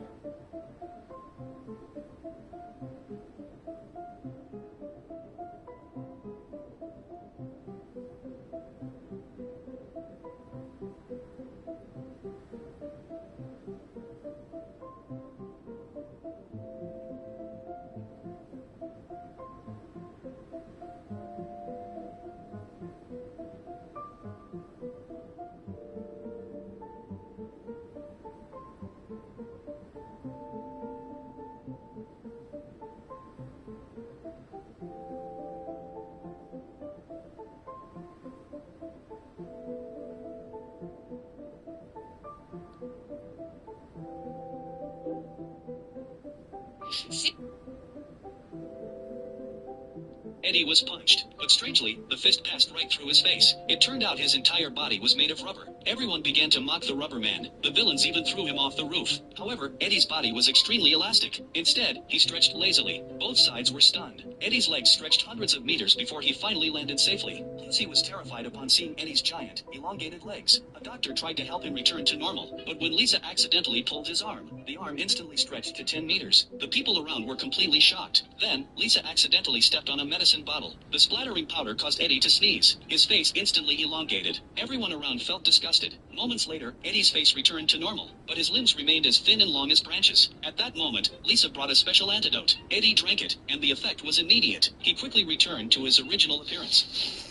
Eddie was punched, but strangely, the fist passed right through his face. It turned out his entire body was made of rubber. Everyone began to mock the rubber man. The villains even threw him off the roof. However, Eddie's body was extremely elastic. Instead, he stretched lazily. Both sides were stunned. Eddie's legs stretched hundreds of meters before he finally landed safely. Lindsay was terrified upon seeing Eddie's giant, elongated legs. A doctor tried to help him return to normal, but when Lisa accidentally pulled his arm, the arm instantly stretched to 10 meters. The people around were completely shocked. Then, Lisa accidentally stepped on a medicine bottle. The splattering powder caused Eddie to sneeze. His face instantly elongated. Everyone around felt disgusted. Moments later, Eddie's face returned to normal, but his limbs remained as thin and long as branches. At that moment, Lisa brought a special antidote. Eddie drank it, and the effect was immediate. He quickly returned to his original appearance.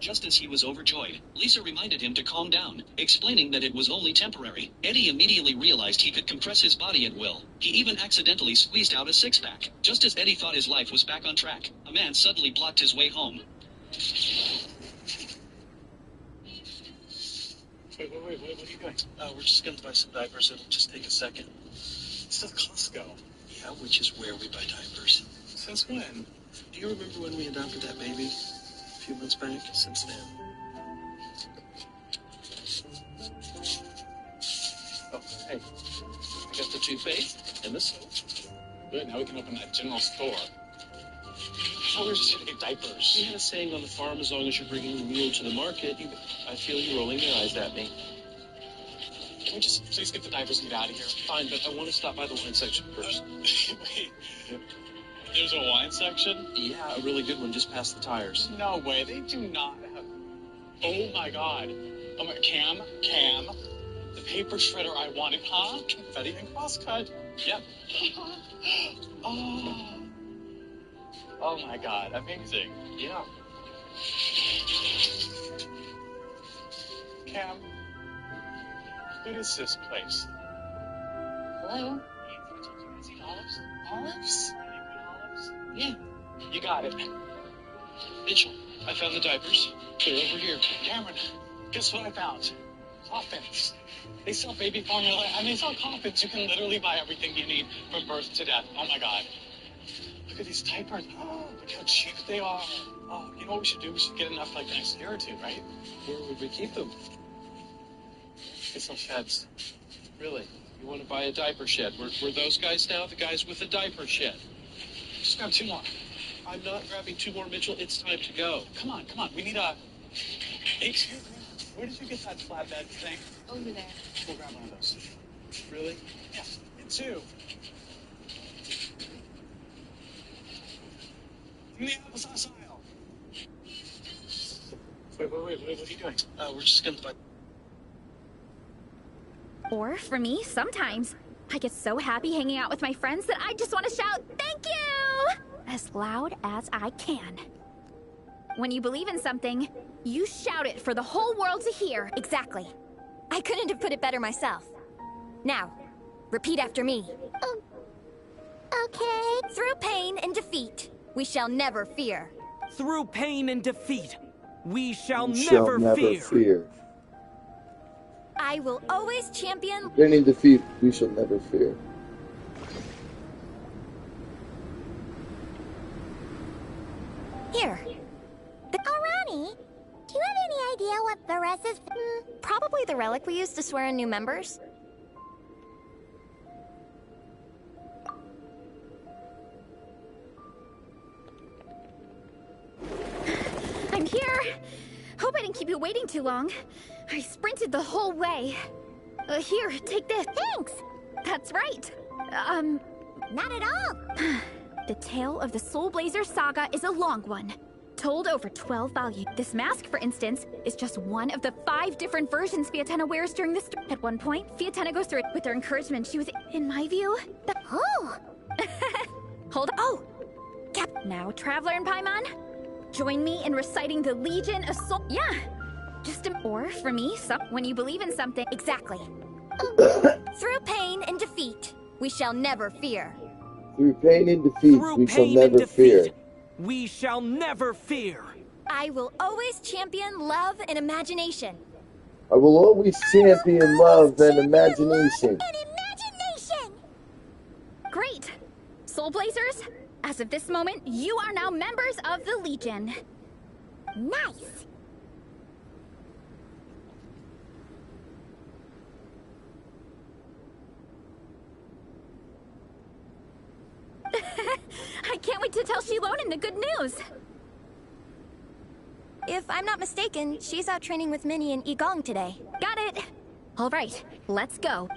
Just as he was overjoyed, Lisa reminded him to calm down, explaining that it was only temporary. Eddie immediately realized he could compress his body at will. He even accidentally squeezed out a six-pack. Just as Eddie thought his life was back on track, a man suddenly blocked his way home. Wait, what are you doing? We're just going to buy some diapers. It'll just take a second. It's at Costco. Yeah, which is where we buy diapers. Since when? Do you remember when we adopted that baby? A few months back? Since then. Oh, hey. I got the toothpaste and the soap. Good, now we can open that general store. Oh, we're just here to get diapers. We had a saying on the farm, as long as you're bringing the meal to the market, I feel you rolling your eyes at me. Can we just please get the diapers and get out of here? Fine, but I want to stop by the wine section first. Wait. Yep. There's a wine section? Yeah, a really good one just past the tires. No way, they do not have... Oh my god. Oh my... Cam, the paper shredder I wanted, huh? Confetti and crosscut. Yep. Oh my god, amazing. Yeah. Cam, What is this place? Hello? Olives? Olives? Yeah. You got it. Mitchell, I found the diapers. They're over here. Cameron, guess what I found? Coffins. They sell baby formula. I mean, they sell coffins. You can literally buy everything you need from birth to death. Oh my God. Look at these diapers. Oh, look how cheap they are. Oh, you know what we should do? We should get enough like the next year or two, right? Where would we keep them? Get some sheds. Really? You want to buy a diaper shed? We're those guys now? The guys with the diaper shed? Just grab 2 more. I'm not grabbing 2 more, Mitchell. It's time to go. Come on. We need a... Excuse me. Where did you get that flatbed thing? Over there. We'll grab one of those. Really? Yeah. And 2. In the applesauce aisle. Wait. What are you doing? We're just gonna... Or for me, sometimes I get so happy hanging out with my friends that I just want to shout, "Thank you!" as loud as I can. When you believe in something, you shout it for the whole world to hear. Exactly. I couldn't have put it better myself. Now, repeat after me. Okay. Through pain and defeat, we shall never fear. Through pain and defeat, we shall We never shall never fear. fear. I will always champion... Pain and defeat, we shall never fear. Here. Rani, do you have any idea what Varesa's... Probably the relic we used to swear in new members. I'm here. Hope I didn't keep you waiting too long. I sprinted the whole way. Here, take this. Thanks. That's right. Not at all. The tale of the Soul Blazer saga is a long one, told over 12 volumes. This mask, for instance, is just one of the 5 different versions Fiatenna wears during this. At one point, Fiatenna goes through it. With their encouragement, she was, in my view, the... Oh! Hold on. Oh! Now, Traveler and Paimon, join me in reciting the Legion of Soul... Yeah! Just a... Or, for me, when you believe in something... Exactly. Through pain and defeat, we shall never fear. Through pain and defeat, we shall never fear. We shall never fear. I will always champion love and imagination. I will always champion love and imagination. Great! Soul Blazers, as of this moment, you are now members of the Legion. Nice. I can't wait to tell Shilonen the good news. If I'm not mistaken, she's out training with Minnie and Igong today. Got it. All right, let's go.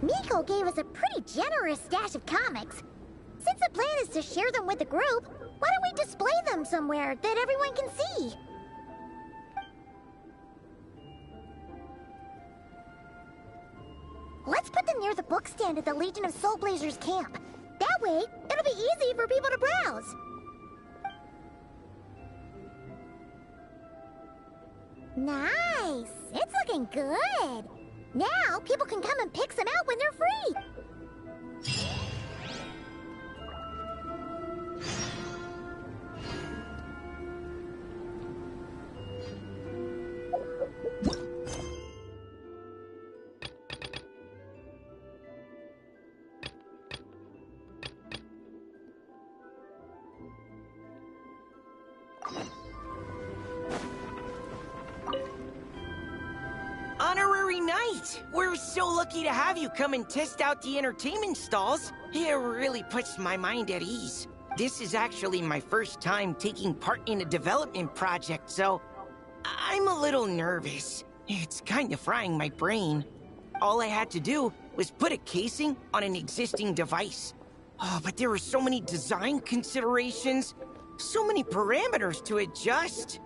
Miko gave us a pretty generous stash of comics. Since the plan is to share them with the group, why don't we display them somewhere that everyone can see? Let's put them near the book stand at the Legion of Soul Blazers camp. That way, it'll be easy for people to browse. Nice! It's looking good! Now, people can come and pick some out when they're free! Honorary Knight! We're so lucky to have you come and test out the entertainment stalls. It really puts my mind at ease. This is actually my first time taking part in a development project, so I'm a little nervous. It's kind of frying my brain. All I had to do was put a casing on an existing device. Oh, but there were so many design considerations, so many parameters to adjust.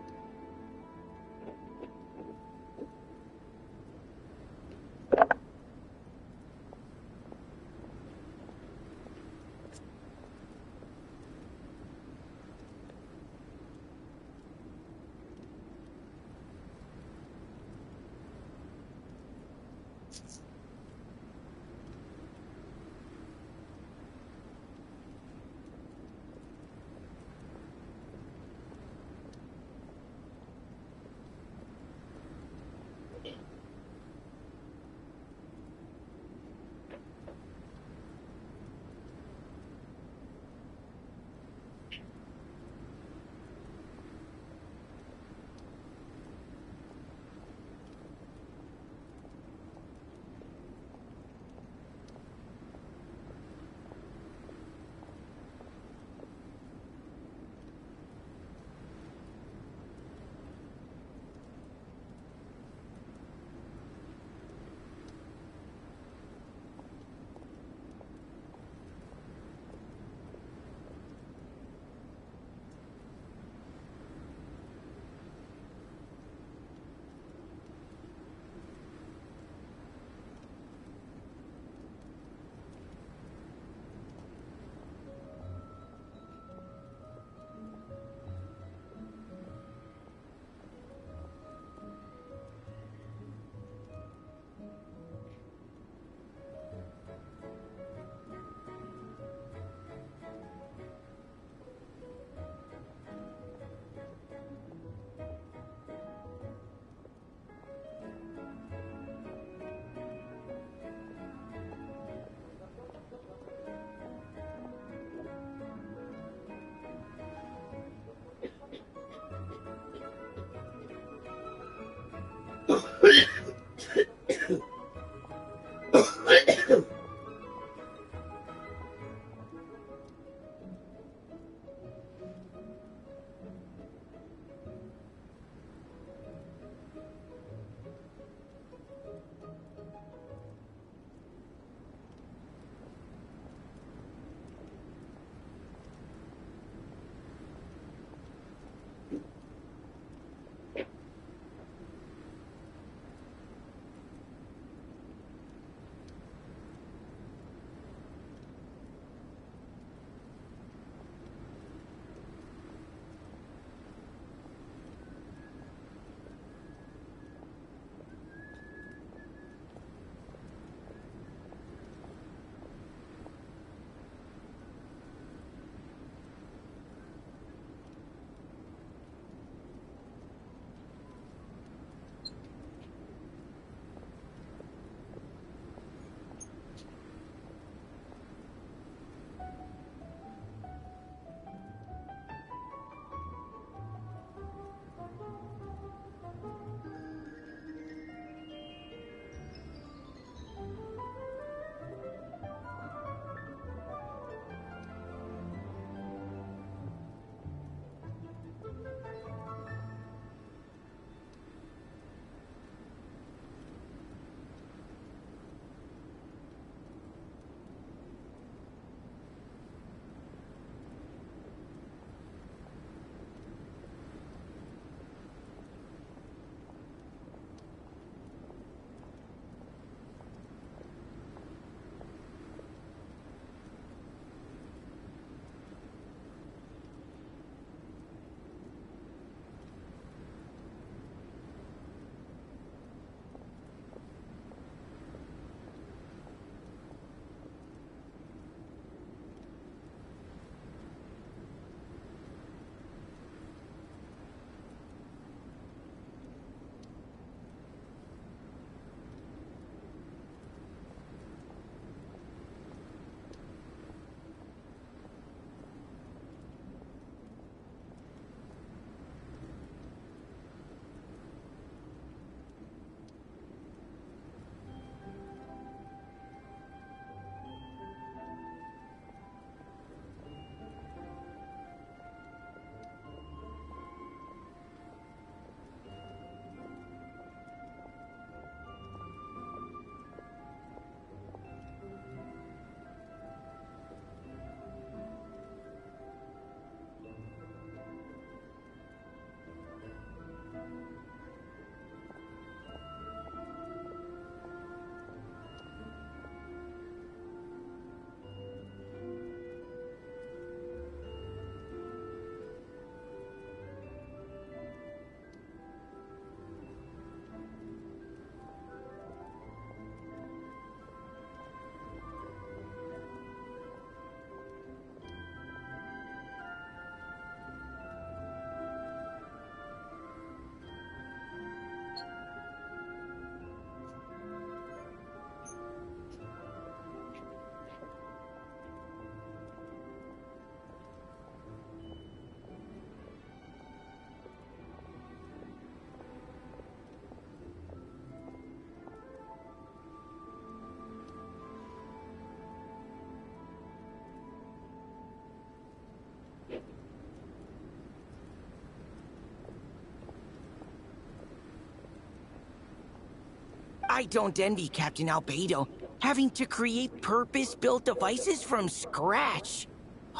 I don't envy Captain Albedo, having to create purpose-built devices from scratch.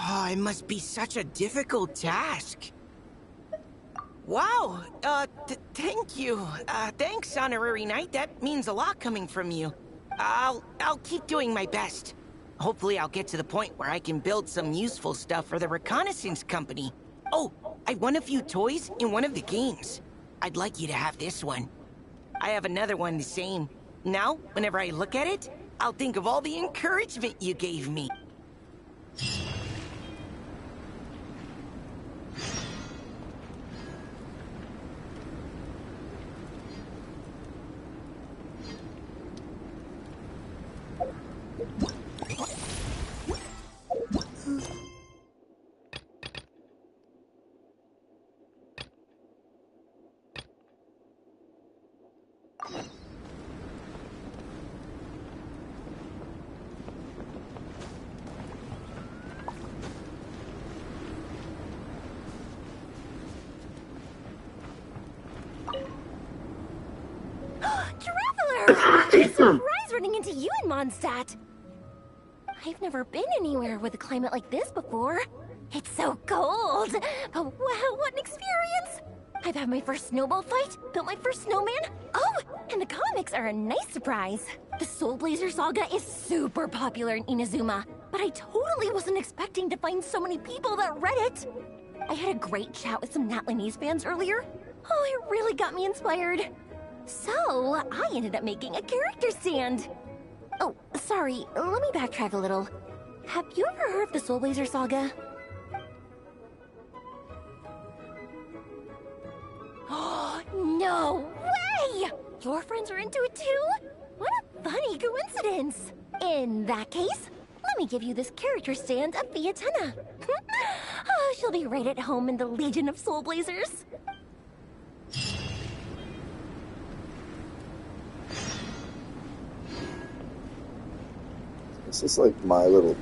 Oh, it must be such a difficult task. Wow, thank you. Thanks, Honorary Knight. That means a lot coming from you. I'll keep doing my best. Hopefully I'll get to the point where I can build some useful stuff for the reconnaissance company. Oh, I won a few toys in one of the games. I'd like you to have this one. I have another one the same. Now, whenever I look at it, I'll think of all the encouragement you gave me. Traveler! Surprise running into you in Mondstadt! I've never been anywhere with a climate like this before. It's so cold, but wow, what an experience! I've had my first snowball fight, built my first snowman. Oh, and the comics are a nice surprise. The Soul Blazer saga is super popular in Inazuma, but I totally wasn't expecting to find so many people that read it. I had a great chat with some Natlanese fans earlier. Oh, it really got me inspired. So, I ended up making a character stand. Oh, sorry, let me backtrack a little. Have you ever heard of the Soul Blazer saga? Oh, no way! Your friends are into it too? What a funny coincidence. In that case, let me give you this character stand of Fiatena. Oh, she'll be right at home in the Legion of Soul Blazers. This is like my little...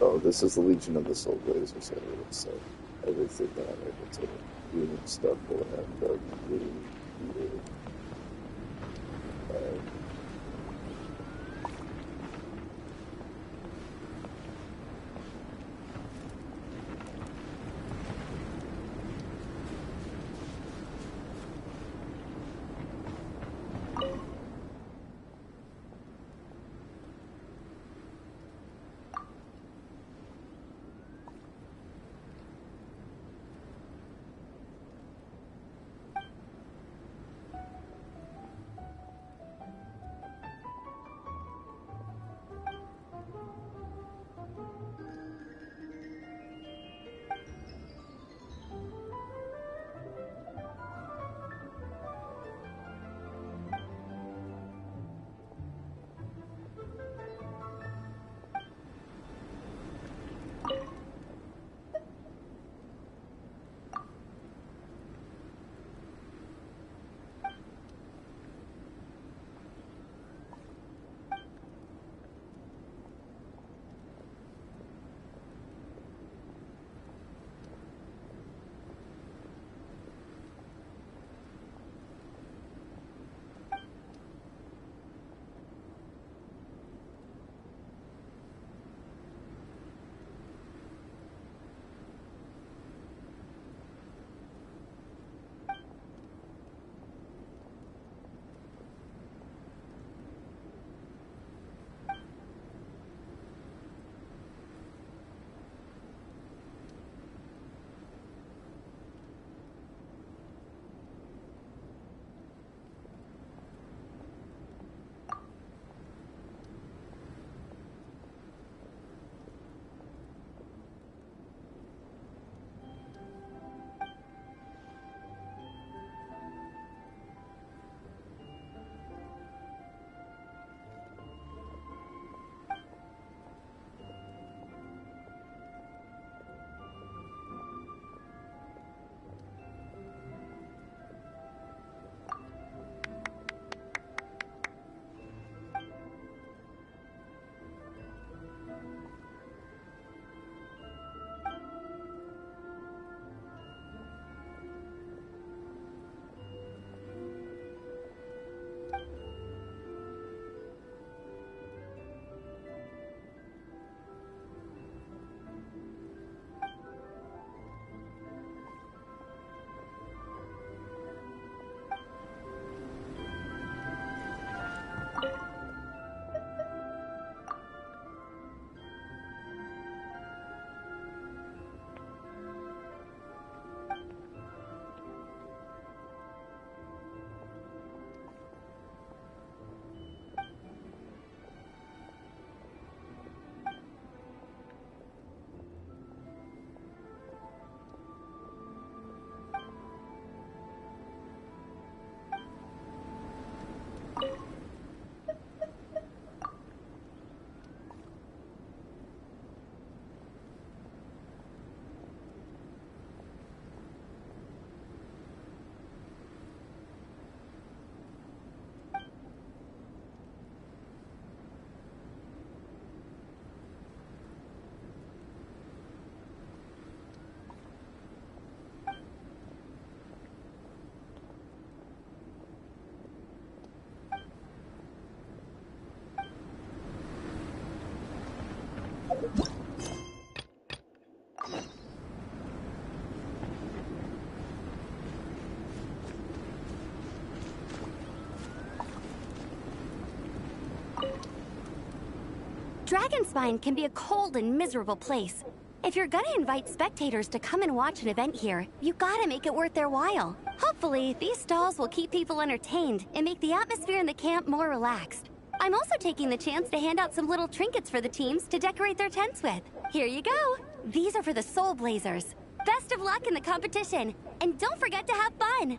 Oh, this is the Legion of the Soul Blazers. So everything that I'm able to do and stuff will end up being here. Dragonspine can be a cold and miserable place. If you're gonna invite spectators to come and watch an event here, you gotta make it worth their while. Hopefully, these stalls will keep people entertained and make the atmosphere in the camp more relaxed. I'm also taking the chance to hand out some little trinkets for the teams to decorate their tents with. Here you go. These are for the Soul Blazers. Best of luck in the competition, and don't forget to have fun!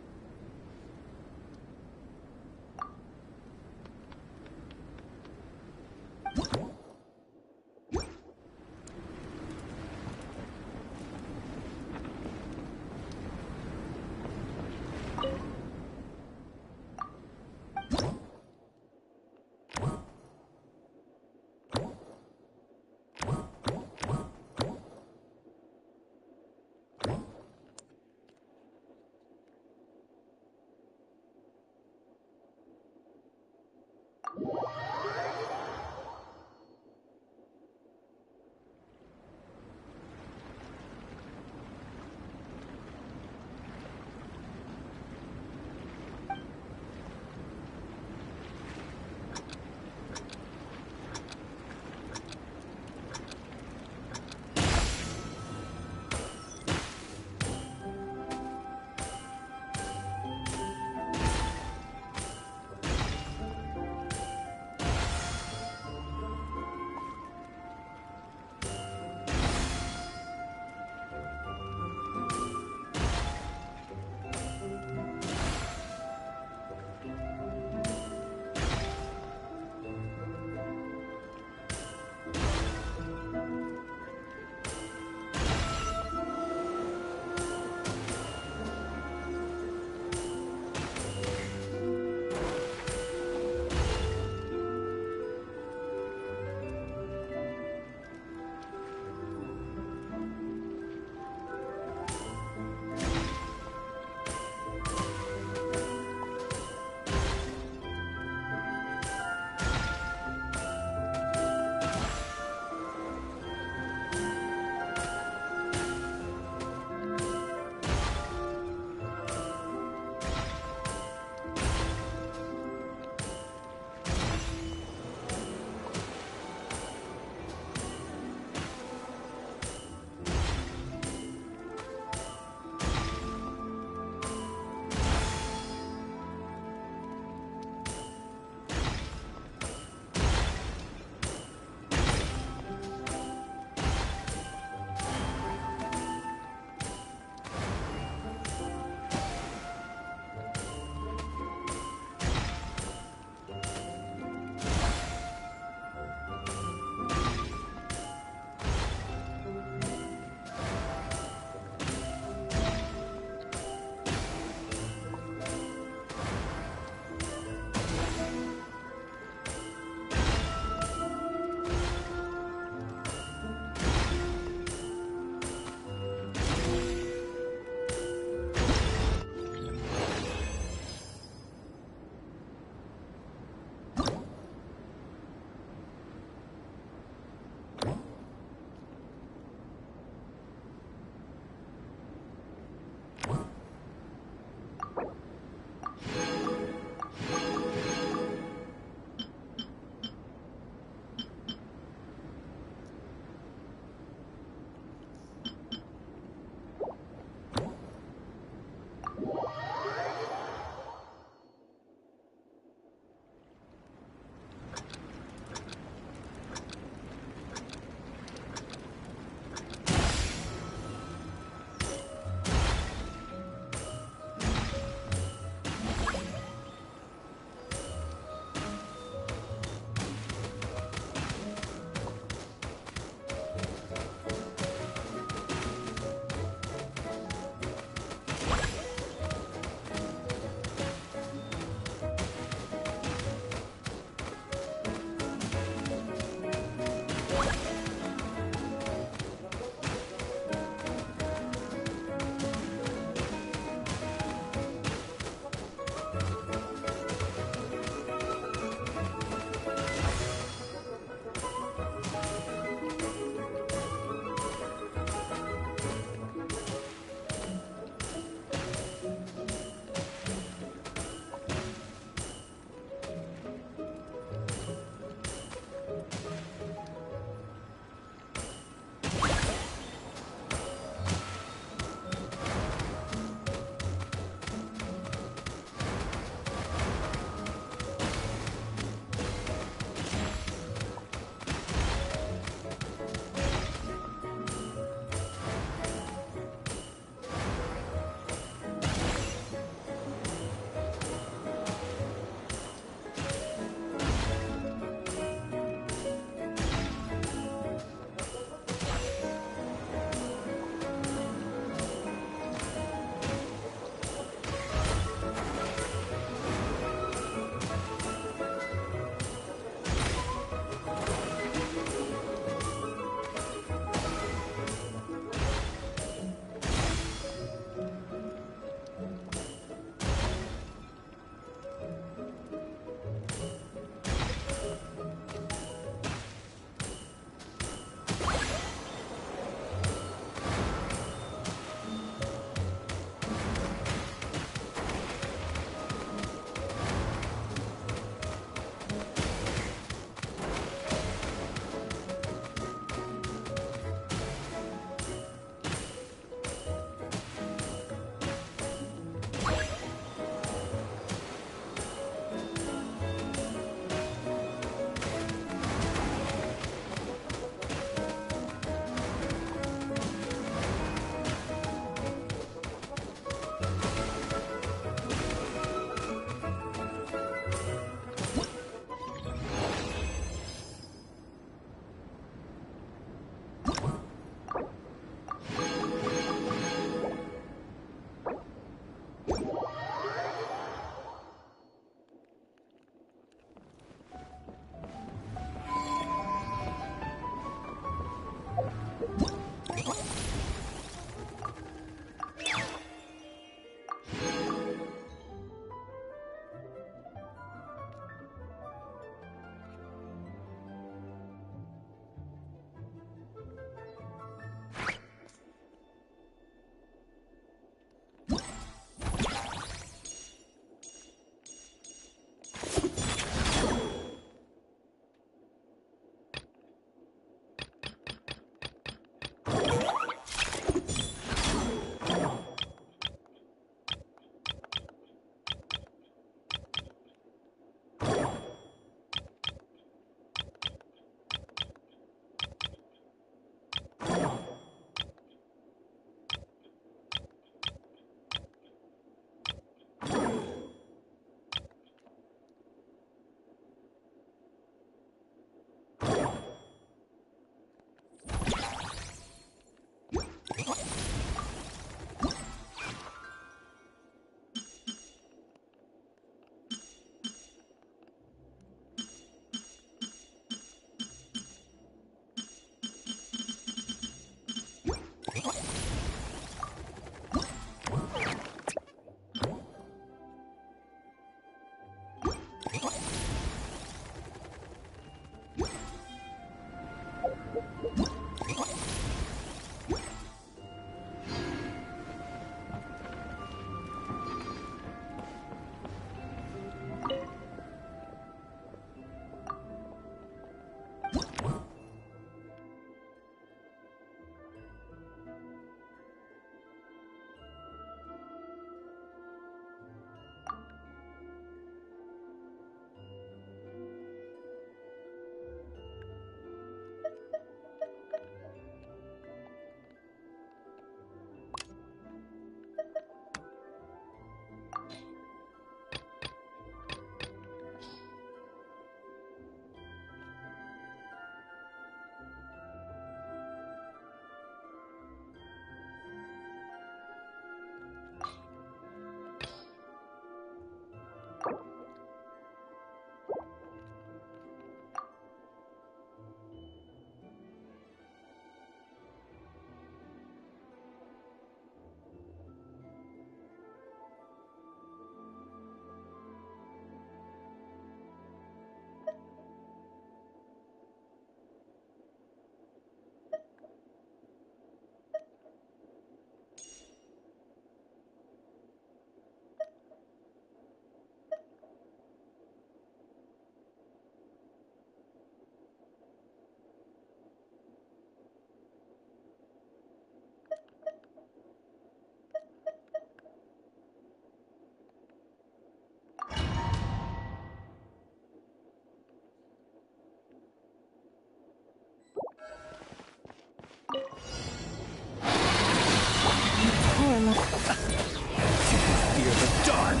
Fear the dark.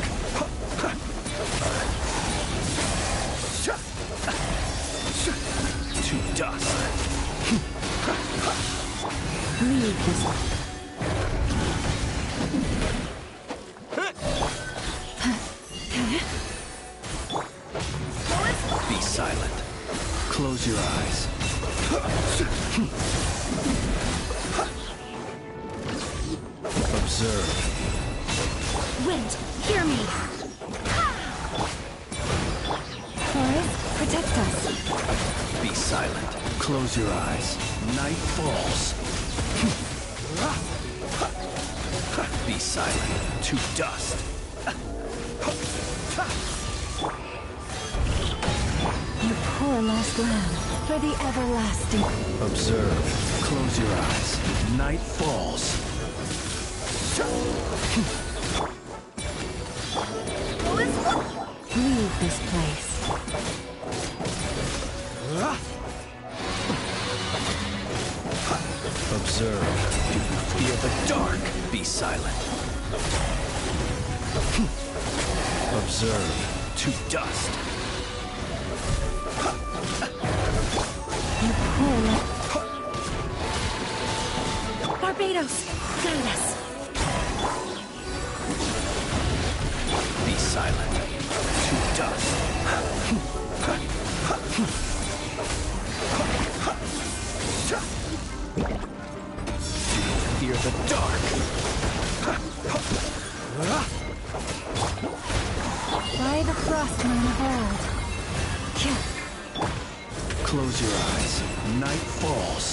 To dust. Leave this. Be silent. Close your eyes. Observe. Wind, hear me. Forest, protect us. Be silent. Close your eyes. Night falls. Be silent. To dust. You poor lost lamb, for the everlasting. Observe. Close your eyes. Night falls. Leave this place. Observe. Do you fear the dark? Be silent. Observe. To dust. You poor Barbados, guide us. Be silent. To dust. Fear the dark. By the frost moon of old. Close your eyes. Night falls.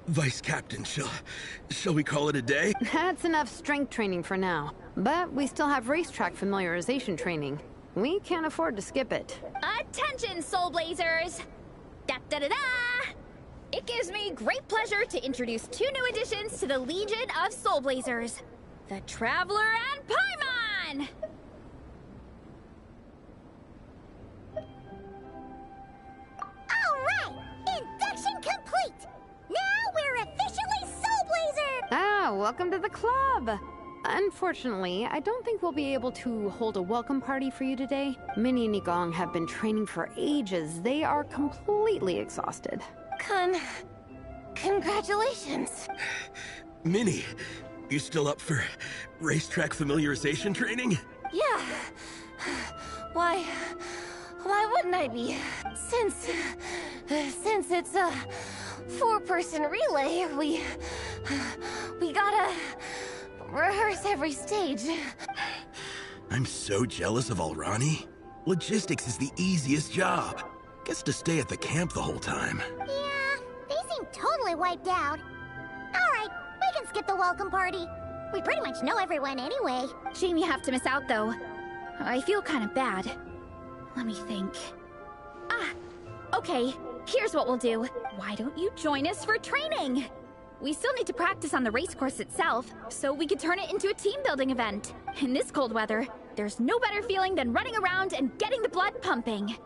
Vice Captain, shall we call it a day? That's enough strength training for now. But we still have racetrack familiarization training. We can't afford to skip it. Attention, Soul Blazers! Da-da-da-da! It gives me great pleasure to introduce 2 new additions to the Legion of Soul Blazers. The Traveler and Paimon! Alright! Induction complete! Now we're officially Soul Blazers! Ah, welcome to the club! Unfortunately, I don't think we'll be able to hold a welcome party for you today. Minnie and Nigong have been training for ages. They are completely exhausted. Congratulations. Minnie, you still up for racetrack familiarization training? Yeah. Why wouldn't I be? Since it's a 4-person relay, we gotta rehearse every stage. I'm so jealous of Alrani. Logistics is the easiest job. Gets to stay at the camp the whole time. Yeah, they seem totally wiped out. Alright, we can skip the welcome party. We pretty much know everyone anyway. Shame you have to miss out, though. I feel kind of bad. Let me think. Okay, here's what we'll do. Why don't you join us for training? We still need to practice on the race course itself, so we could turn it into a team-building event. In this cold weather, there's no better feeling than running around and getting the blood pumping.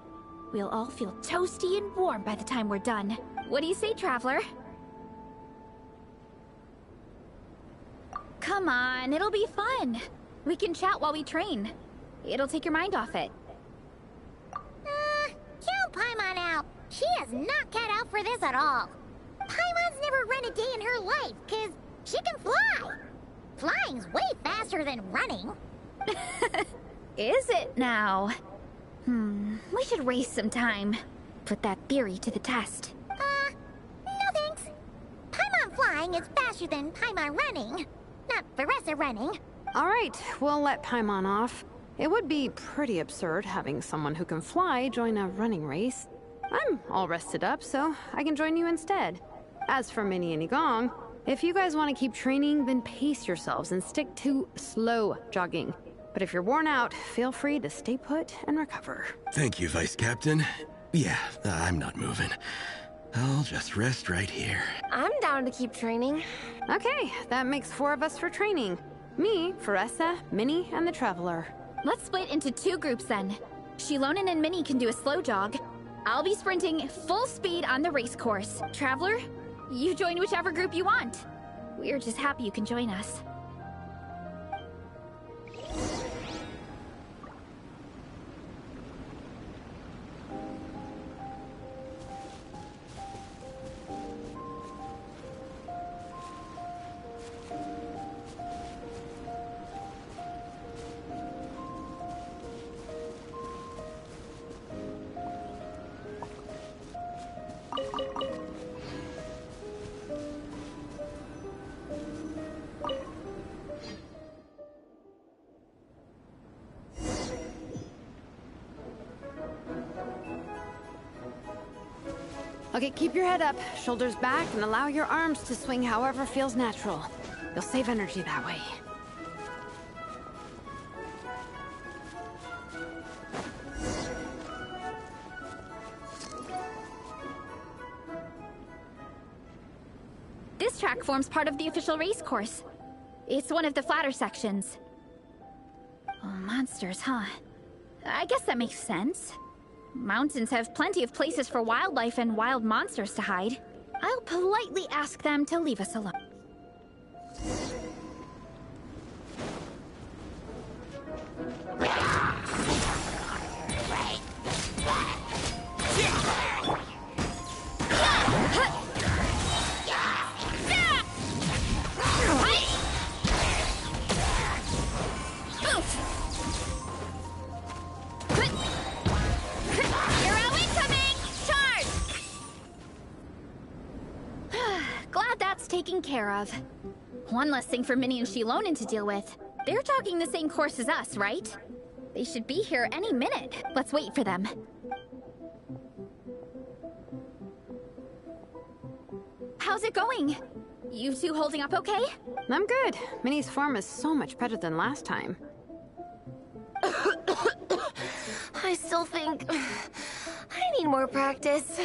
We'll all feel toasty and warm by the time we're done. What do you say, Traveler? Come on, it'll be fun. We can chat while we train. It'll take your mind off it. Count Paimon out. She is not cut out for this at all. Paimon's never run a day in her life, 'cause she can fly. Flying's way faster than running. Is it now? We should race sometime. Put that theory to the test. No thanks. Paimon flying is faster than Paimon running. Not Veressa running. Alright, we'll let Paimon off. It would be pretty absurd having someone who can fly join a running race. I'm all rested up, so I can join you instead. As for Minnie and Igong, if you guys want to keep training, then pace yourselves and stick to slow jogging. But if you're worn out, feel free to stay put and recover. Thank you, Vice Captain. Yeah, I'm not moving. I'll just rest right here. I'm down to keep training. Okay, that makes 4 of us for training. Me, Veressa, Minnie, and the Traveler. Let's split into 2 groups then. Shilonen and Minnie can do a slow jog. I'll be sprinting full speed on the race course. Traveler, you join whichever group you want. We're just happy you can join us. Okay, keep your head up, shoulders back, and allow your arms to swing however feels natural. You'll save energy that way. This track forms part of the official race course. It's one of the flatter sections. Oh, monsters, huh? I guess that makes sense. Mountains have plenty of places for wildlife and wild monsters to hide. I'll politely ask them to leave us alone. Taken care of. One less thing for Minnie and Shilonen to deal with. They're jogging the same course as us, right? They should be here any minute. Let's wait for them. How's it going? You two holding up okay? I'm good. Minnie's form is so much better than last time. I still think I need more practice.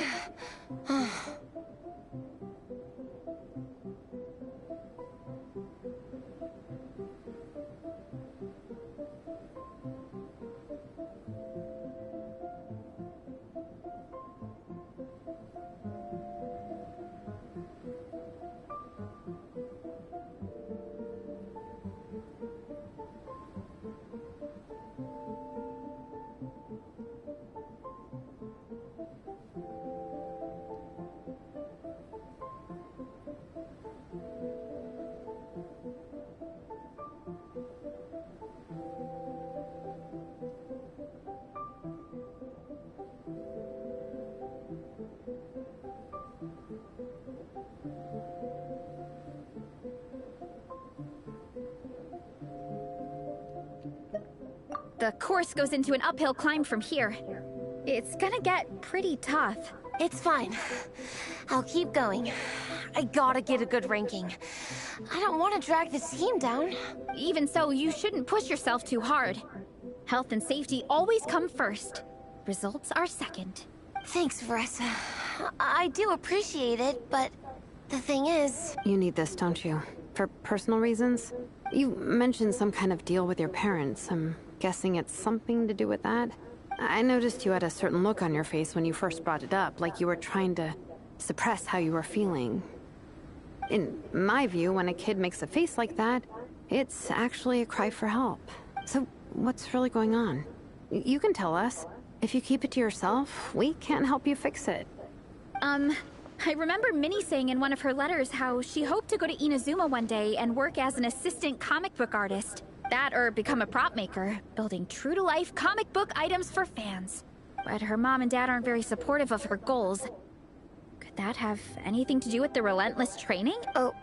The course goes into an uphill climb from here. It's gonna get pretty tough. It's fine. I'll keep going. I gotta get a good ranking. I don't want to drag this team down. Even so, you shouldn't push yourself too hard. Health and safety always come first. Results are second. Thanks, Veressa. I do appreciate it, but the thing is... You need this, don't you? For personal reasons? You mentioned some kind of deal with your parents. I'm guessing it's something to do with that? I noticed you had a certain look on your face when you first brought it up, like you were trying to suppress how you were feeling. In my view, when a kid makes a face like that, it's actually a cry for help. So, What's really going on? You can tell us. If you keep it to yourself, we can't help you fix it. I remember Minnie saying in one of her letters how she hoped to go to Inazuma one day and work as an assistant comic book artist. That or become a prop maker, building true-to-life comic book items for fans. But her mom and dad aren't very supportive of her goals. Could that have anything to do with the relentless training? Oh,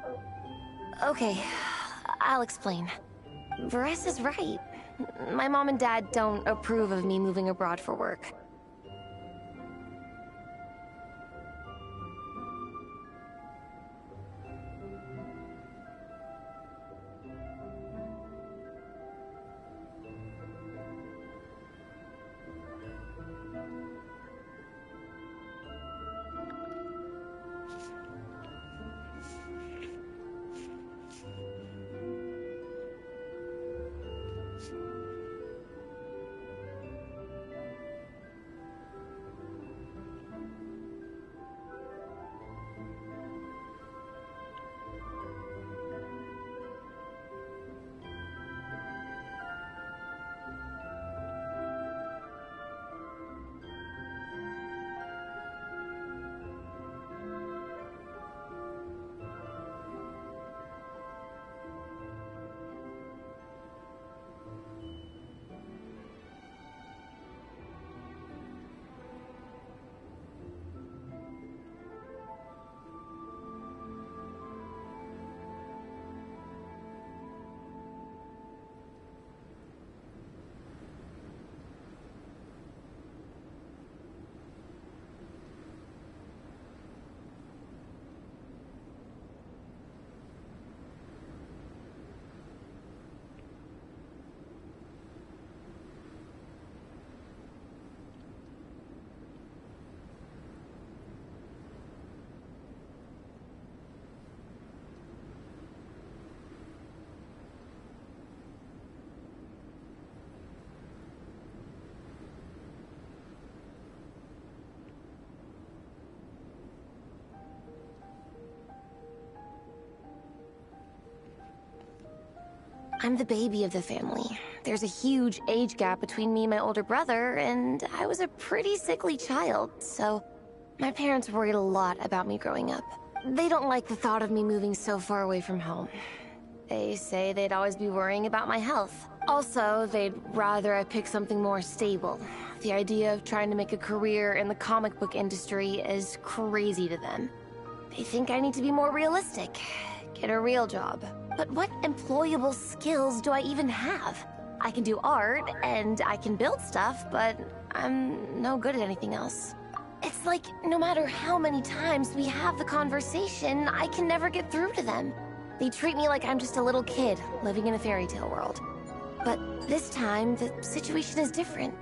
okay. I'll explain. Varessa's right. My mom and dad don't approve of me moving abroad for work. I'm the baby of the family. There's a huge age gap between me and my older brother, and I was a pretty sickly child, so my parents worried a lot about me growing up. They don't like the thought of me moving so far away from home. They say they'd always be worrying about my health. Also, they'd rather I pick something more stable. The idea of trying to make a career in the comic book industry is crazy to them. They think I need to be more realistic, get a real job. But what employable skills do I even have? I can do art, and I can build stuff, but I'm no good at anything else. It's like, no matter how many times we have the conversation, I can never get through to them. They treat me like I'm just a little kid, living in a fairy tale world. But this time, the situation is different.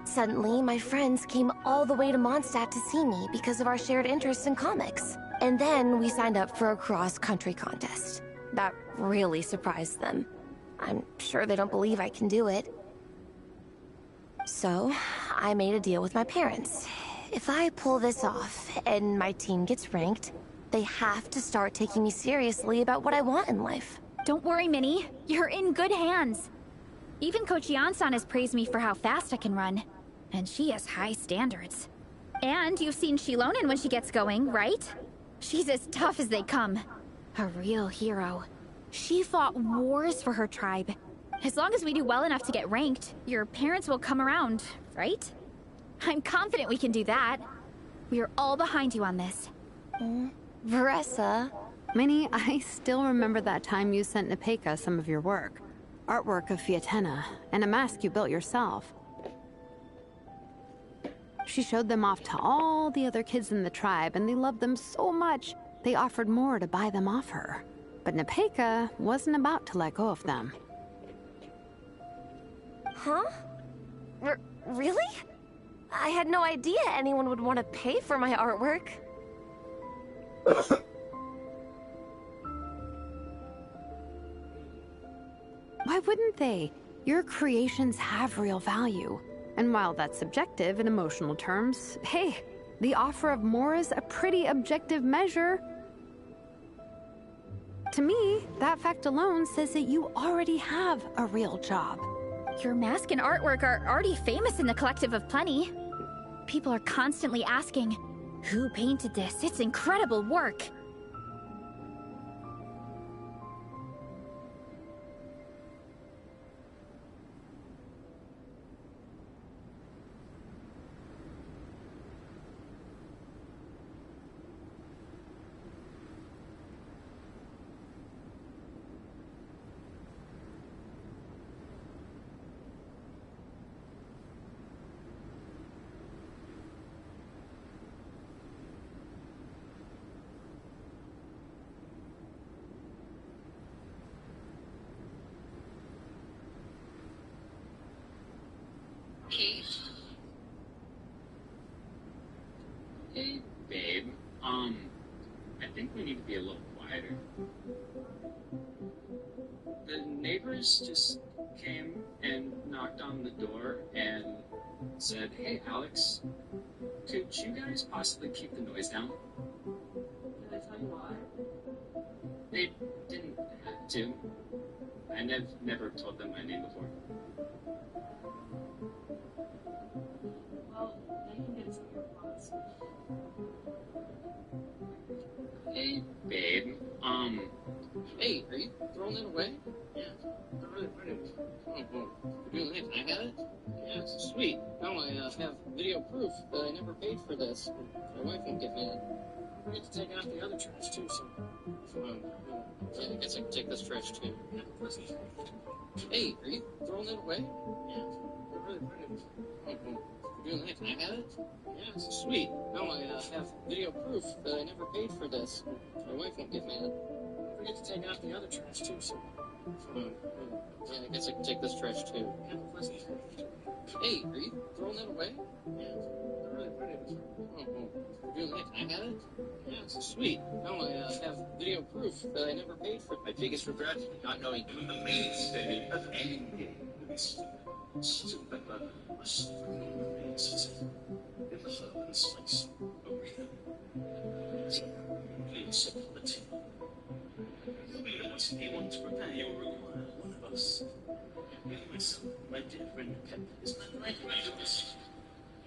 Suddenly, my friends came all the way to Mondstadt to see me because of our shared interests in comics. And then we signed up for a cross-country contest. That really surprised them. I'm sure they don't believe I can do it. So, I made a deal with my parents. If I pull this off, and my team gets ranked, they have to start taking me seriously about what I want in life. Don't worry, Minnie. You're in good hands. Even Coach Yan-san has praised me for how fast I can run. And she has high standards. And you've seen Shilonen when she gets going, right? She's as tough as they come. A real hero. She fought wars for her tribe. As long as we do well enough to get ranked, your parents will come around, right? I'm confident we can do that. We are all behind you on this. Varessa. Minnie, I still remember that time you sent Nepeka some of your work. Artwork of Fiatena, and a mask you built yourself. She showed them off to all the other kids in the tribe, and they loved them so much, they offered more to buy them off her. But Nepeka wasn't about to let go of them. Huh? Really? I had no idea anyone would want to pay for my artwork. Why wouldn't they? Your creations have real value. And while that's subjective in emotional terms, hey, the offer of more is a pretty objective measure. To me, that fact alone says that you already have a real job. Your mask and artwork are already famous in the Collective of Plenty. People are constantly asking, who painted this? It's incredible work. Kate? Hey, babe. I think we need to be a little quieter. The neighbors just came and knocked on the door and said, "Hey, Alex, could you guys possibly keep the noise down?" Did I tell you why? They didn't have to. I've never told them my name before. Well, they can get some earplugs. Hey, babe. Hey, are you throwing that away? Yeah, they're really pretty. Oh, well, you're doing that. Can I have it? Yeah, sweet. No, I have video proof that I never paid for this. My wife won't get mad. We get to take out the other trash, too, so... yeah, I guess I can take this trash, too. Yeah, hey, are you throwing that away? Yeah, they're really pretty. Oh, well, you're doing that. Can I have it? Yeah, sweet. No, I have video proof that I never paid for this. My wife won't get mad. We get to take out the other trash, too, so... yeah, I guess I can take this trash, too. Yeah, hey, are you throwing that away? Yeah, they're really pretty. Oh, well, you're doing that. Can I have it? Yeah, sweet. No, I have video proof that I never paid for. My biggest regret, not knowing you were the mainstay of Endgame. Super was in the herb and spice arena. Possibility. Nobody knows if you want to prepare, you will require one of us. Me, myself, my dear friend Pep, is my life us.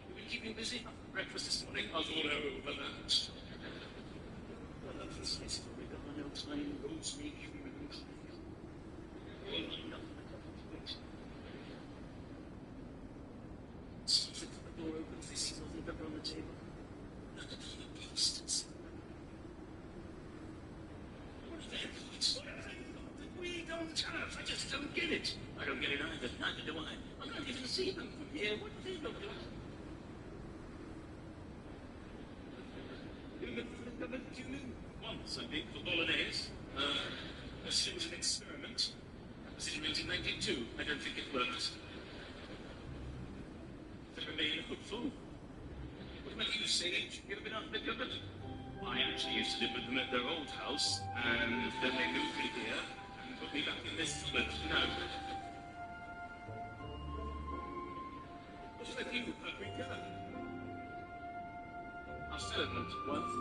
You've been keeping busy after breakfast this morning. I thought over that. Well, that's nice for Regano, time, rosemary, cumin, and clove. All lined up in a couple of weeks. Something from the door opens, they see salt and pepper on the table. Look at the bastards. What are their points? What have they got that we don't have? I just don't get it. I don't get it either. Neither do I. I can't even see them from here. What do they look like? Once, I think, for Bolognese. It was an experiment. That was in 1992. I don't think it worked. To remain hopeful. What about you, Sage? You ever been out in the cupboard? I actually used to live with them at their old house, and then they moved me here and put me back in this cupboard. No. What about you, Paprika? I've said it once.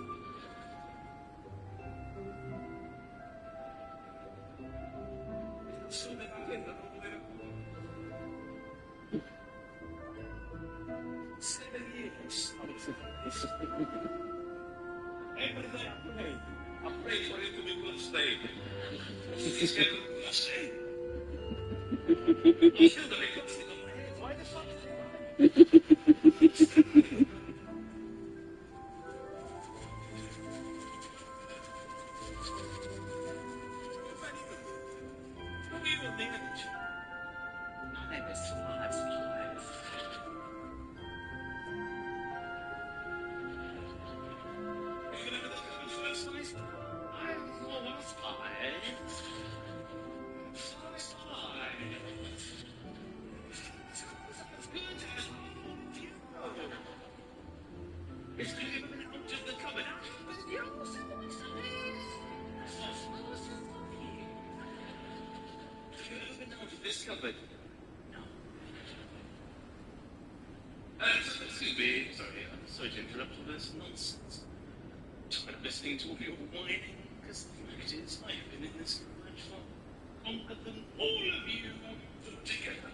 So then I did that over there. 7 years. Every day I pray. I pray for it to be bloodstained. He's getting bloodstained. You should have been bloodstained on my head. Why the fuck is it? Discovered. No. Excuse me. Sorry to interrupt all this nonsense. Tired of listening to all your whining, because the fact is, I've been in this garage for longer than all of you put together.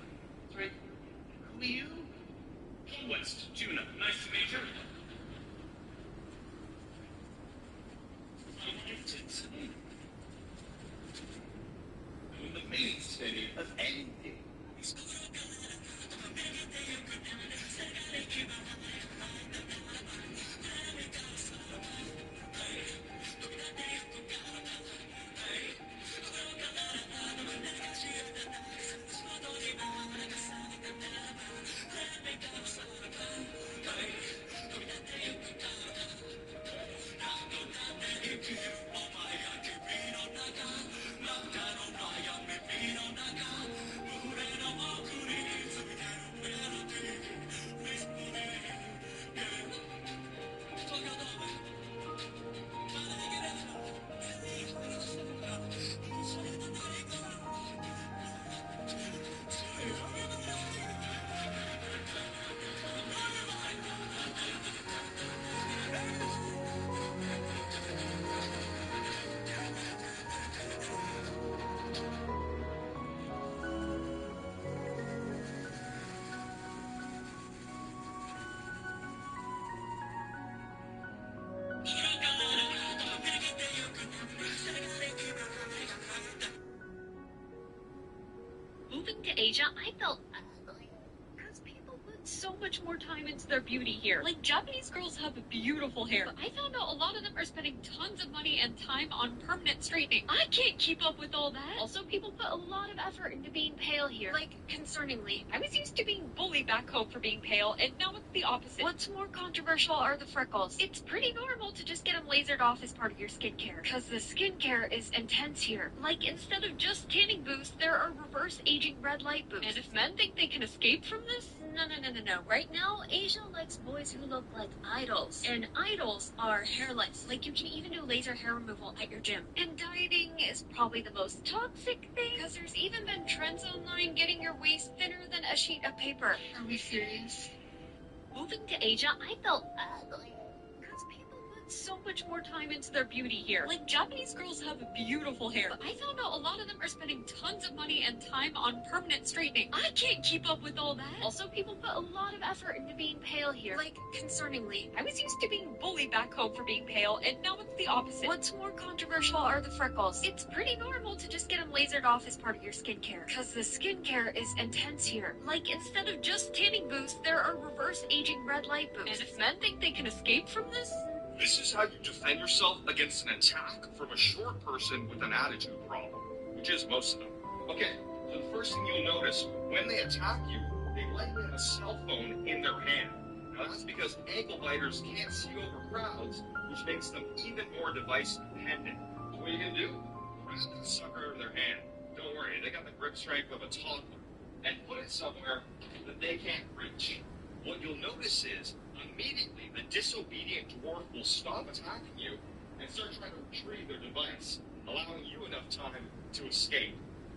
to Asia, I felt ugly. Because people put so much more time into their beauty here. Like, Japanese girls have beautiful hair, but I found out a lot of them are spending tons of money and time on permanent straightening. I can't keep up with all that. Also, people put a lot of effort into being pale here. Like, concerningly, I was used to being bullied back home for being pale, and now it's the opposite. What's more controversial are the freckles. It's pretty normal to just get them lasered off as part of your skincare, because the skincare is intense here. Like, instead of just tanning boosts, there are reverse aging red light boosts. And if men think they can escape from this, no. Right now, Asia likes boys who look like idols. And idols are hairless. Like, you can even do laser hair removal at your gym. And dieting is probably the most toxic thing, because there's even been trends online getting your waist thinner than a sheet of paper. Are we serious? Moving to Asia, I felt ugly. Because people put so much more time into their beauty here. Like, Japanese girls have beautiful hair, but I found out a lot of them are spending tons of money and time on permanent straightening. I can't keep up with all that. Also, people put a lot of effort into being pale here. Like, concerningly, I was used to being bullied back home for being pale, and now it's the opposite. What's more controversial are the freckles. It's pretty normal to just get them lasered off as part of your skincare, because the skincare is intense here. Like, instead of just tanning boosts, there are reverse aging red light boosts. And if men think they can escape from this, This is how you defend yourself against an attack from a short person with an attitude problem, which is most of them. Okay, so the first thing you'll notice, when they attack you, they likely have a cell phone in their hand. Now that's because ankle biters can't see over crowds, which makes them even more device dependent. So what are you gonna do? Grab that sucker out of their hand. Don't worry, they got the grip strength of a toddler. And put it somewhere that they can't reach. What you'll notice is, immediately, the disobedient dwarf will stop attacking you and start trying to retrieve their device, allowing you enough time to escape.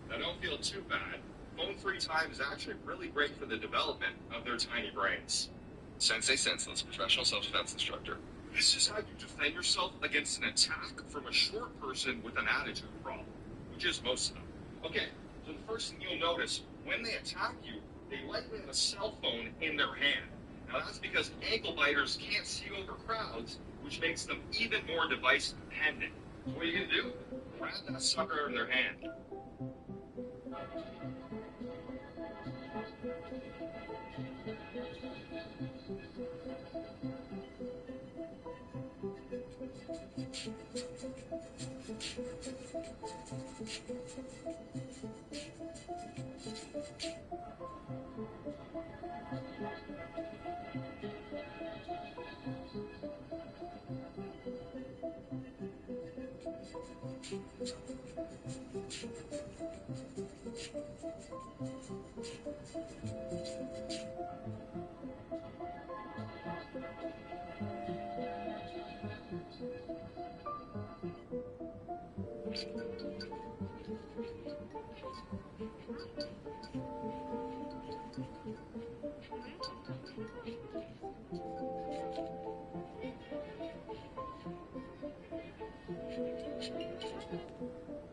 Now, don't feel too bad. Phone-free time is actually really great for the development of their tiny brains. Sensei Senseless, professional self-defense instructor. This is how you defend yourself against an attack from a short person with an attitude problem, which is most of them. Okay, so the first thing you'll notice, when they attack you, they likely have a cell phone in their hand. Now that's because ankle biters can't see over crowds, which makes them even more device dependent. So what are you gonna do? Grab that sucker out of their hand.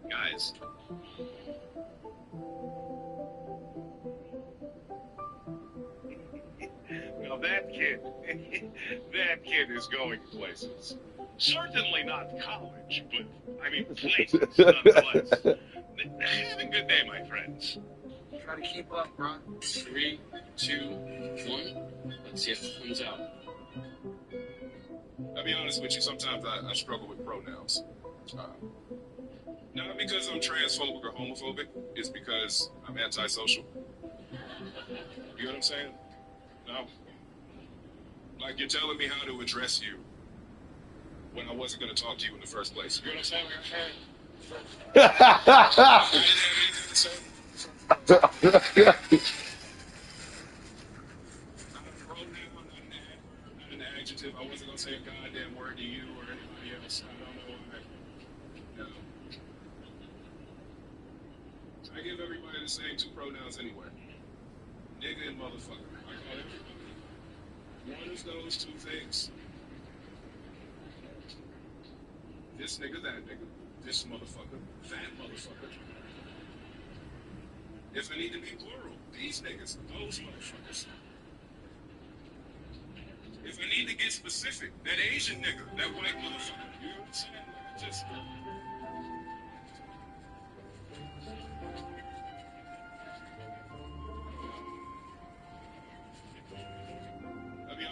Guys. Now that kid, that kid is going places. Certainly not college, but, I mean, places, nonetheless. Have a good day, my friends. Try to keep up, bro. 3, 2, 1. Let's see how it comes out. I'll be honest with you, sometimes I struggle with pronouns. Not because I'm transphobic or homophobic, it's because I'm antisocial. You know what I'm saying? No? Like, you're telling me how to address you when I wasn't going to talk to you in the first place. You know what I'm saying? I didn't have anything to say. Not a pronoun, not an adverb, not an adjective. I wasn't going to say a goddamn word to you or anybody else. I don't know why. No. I give everybody the same 2 pronouns anyway. Nigga and motherfucker. I call everybody. One of those 2 things. This nigga, that nigga. This motherfucker, that motherfucker. If I need to be plural, these niggas, those motherfuckers. If I need to get specific, that Asian nigga, that white motherfucker. You know what I'm saying? Like, just...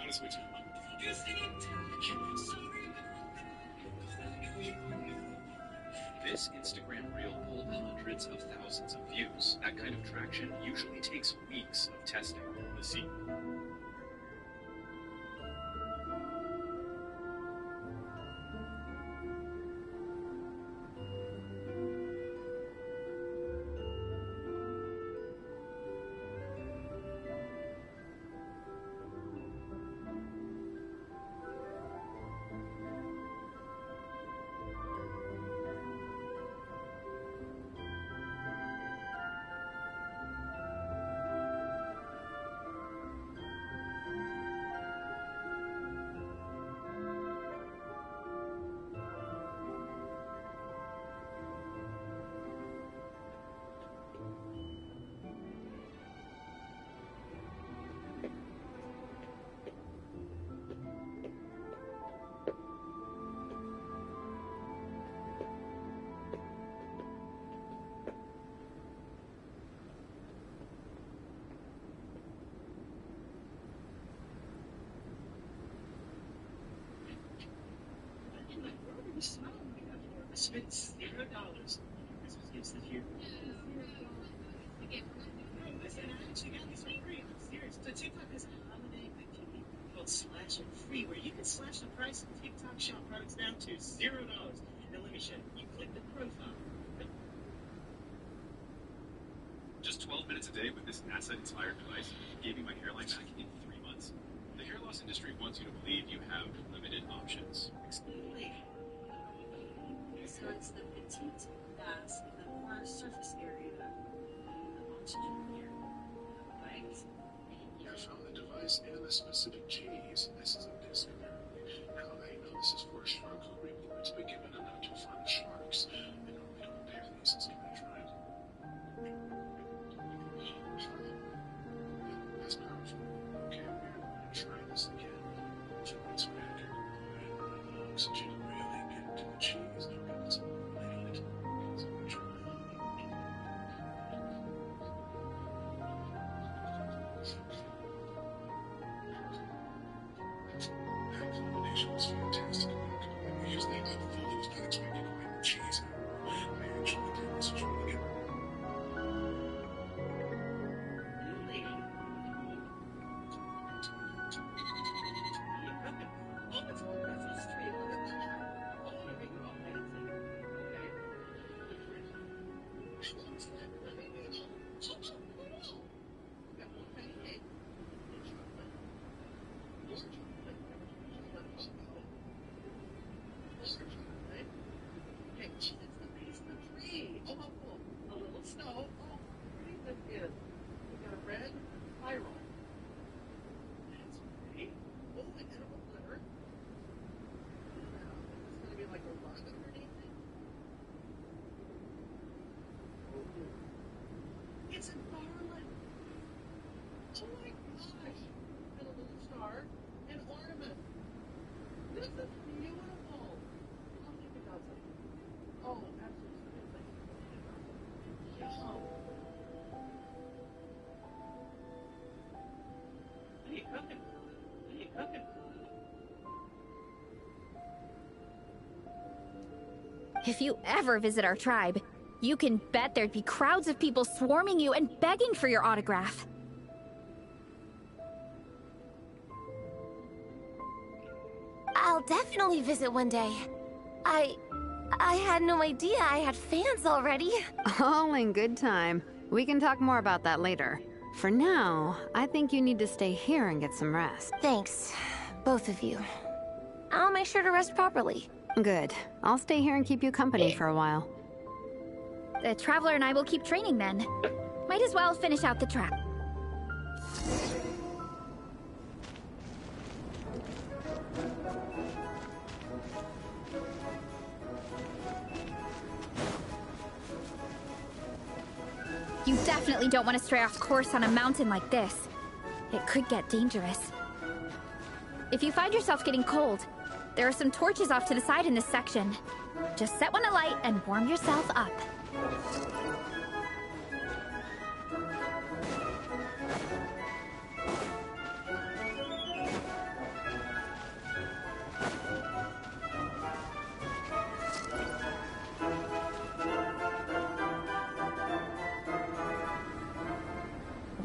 honest with you. This Instagram reel pulled hundreds of thousands of views. That kind of traction usually takes weeks of testing. The sequel. I spent $0 on Christmas gifts this year. Listen, I actually got these for free. I'm serious. So TikTok has a holiday activity called Slash and Free, where you can slash the price of TikTok shop products down to $0. Now let me show you. You click the profile. Just 12 minutes a day with this NASA-inspired device gave me my hairline back in 3 months. The hair loss industry wants you to believe you have limited options. So it's the petite mass in the more surface area of oxygen here, right? You found the device and a specific cheese. This is a discovery. Now I know this is for shark rewards, but given I'm not too fond of sharks, I normally don't pair these. Let's give it a try. That's powerful. Okay, we're going to try this again. 2 minutes back. Oxygen really get into the cheese. Okay, let's light it. Okay, so we try. That combination was fantastic. Usually I thought it was not expecting to find the cheese. I actually did. This is really good. It's a garland. Oh my gosh. And a little star, an ornament. This is beautiful. Oh, look at that. Oh, absolutely. Yum. What are you cooking? What are you cooking? If you ever visit our tribe, you can bet there'd be crowds of people swarming you and begging for your autograph. I'll definitely visit one day. I had no idea I had fans already. All in good time. We can talk more about that later. For now, I think you need to stay here and get some rest. Thanks, both of you. I'll make sure to rest properly. Good. I'll stay here and keep you company for a while. The Traveler and I will keep training then. Might as well finish out the track. You definitely don't want to stray off course on a mountain like this. It could get dangerous. If you find yourself getting cold, there are some torches off to the side in this section. Just set one alight and warm yourself up.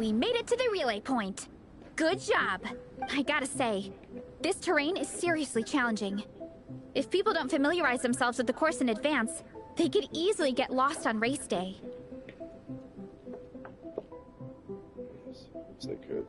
We made it to the relay point. Good job. I gotta say, this terrain is seriously challenging. If people don't familiarize themselves with the course in advance, they could easily get lost on race day. If they could.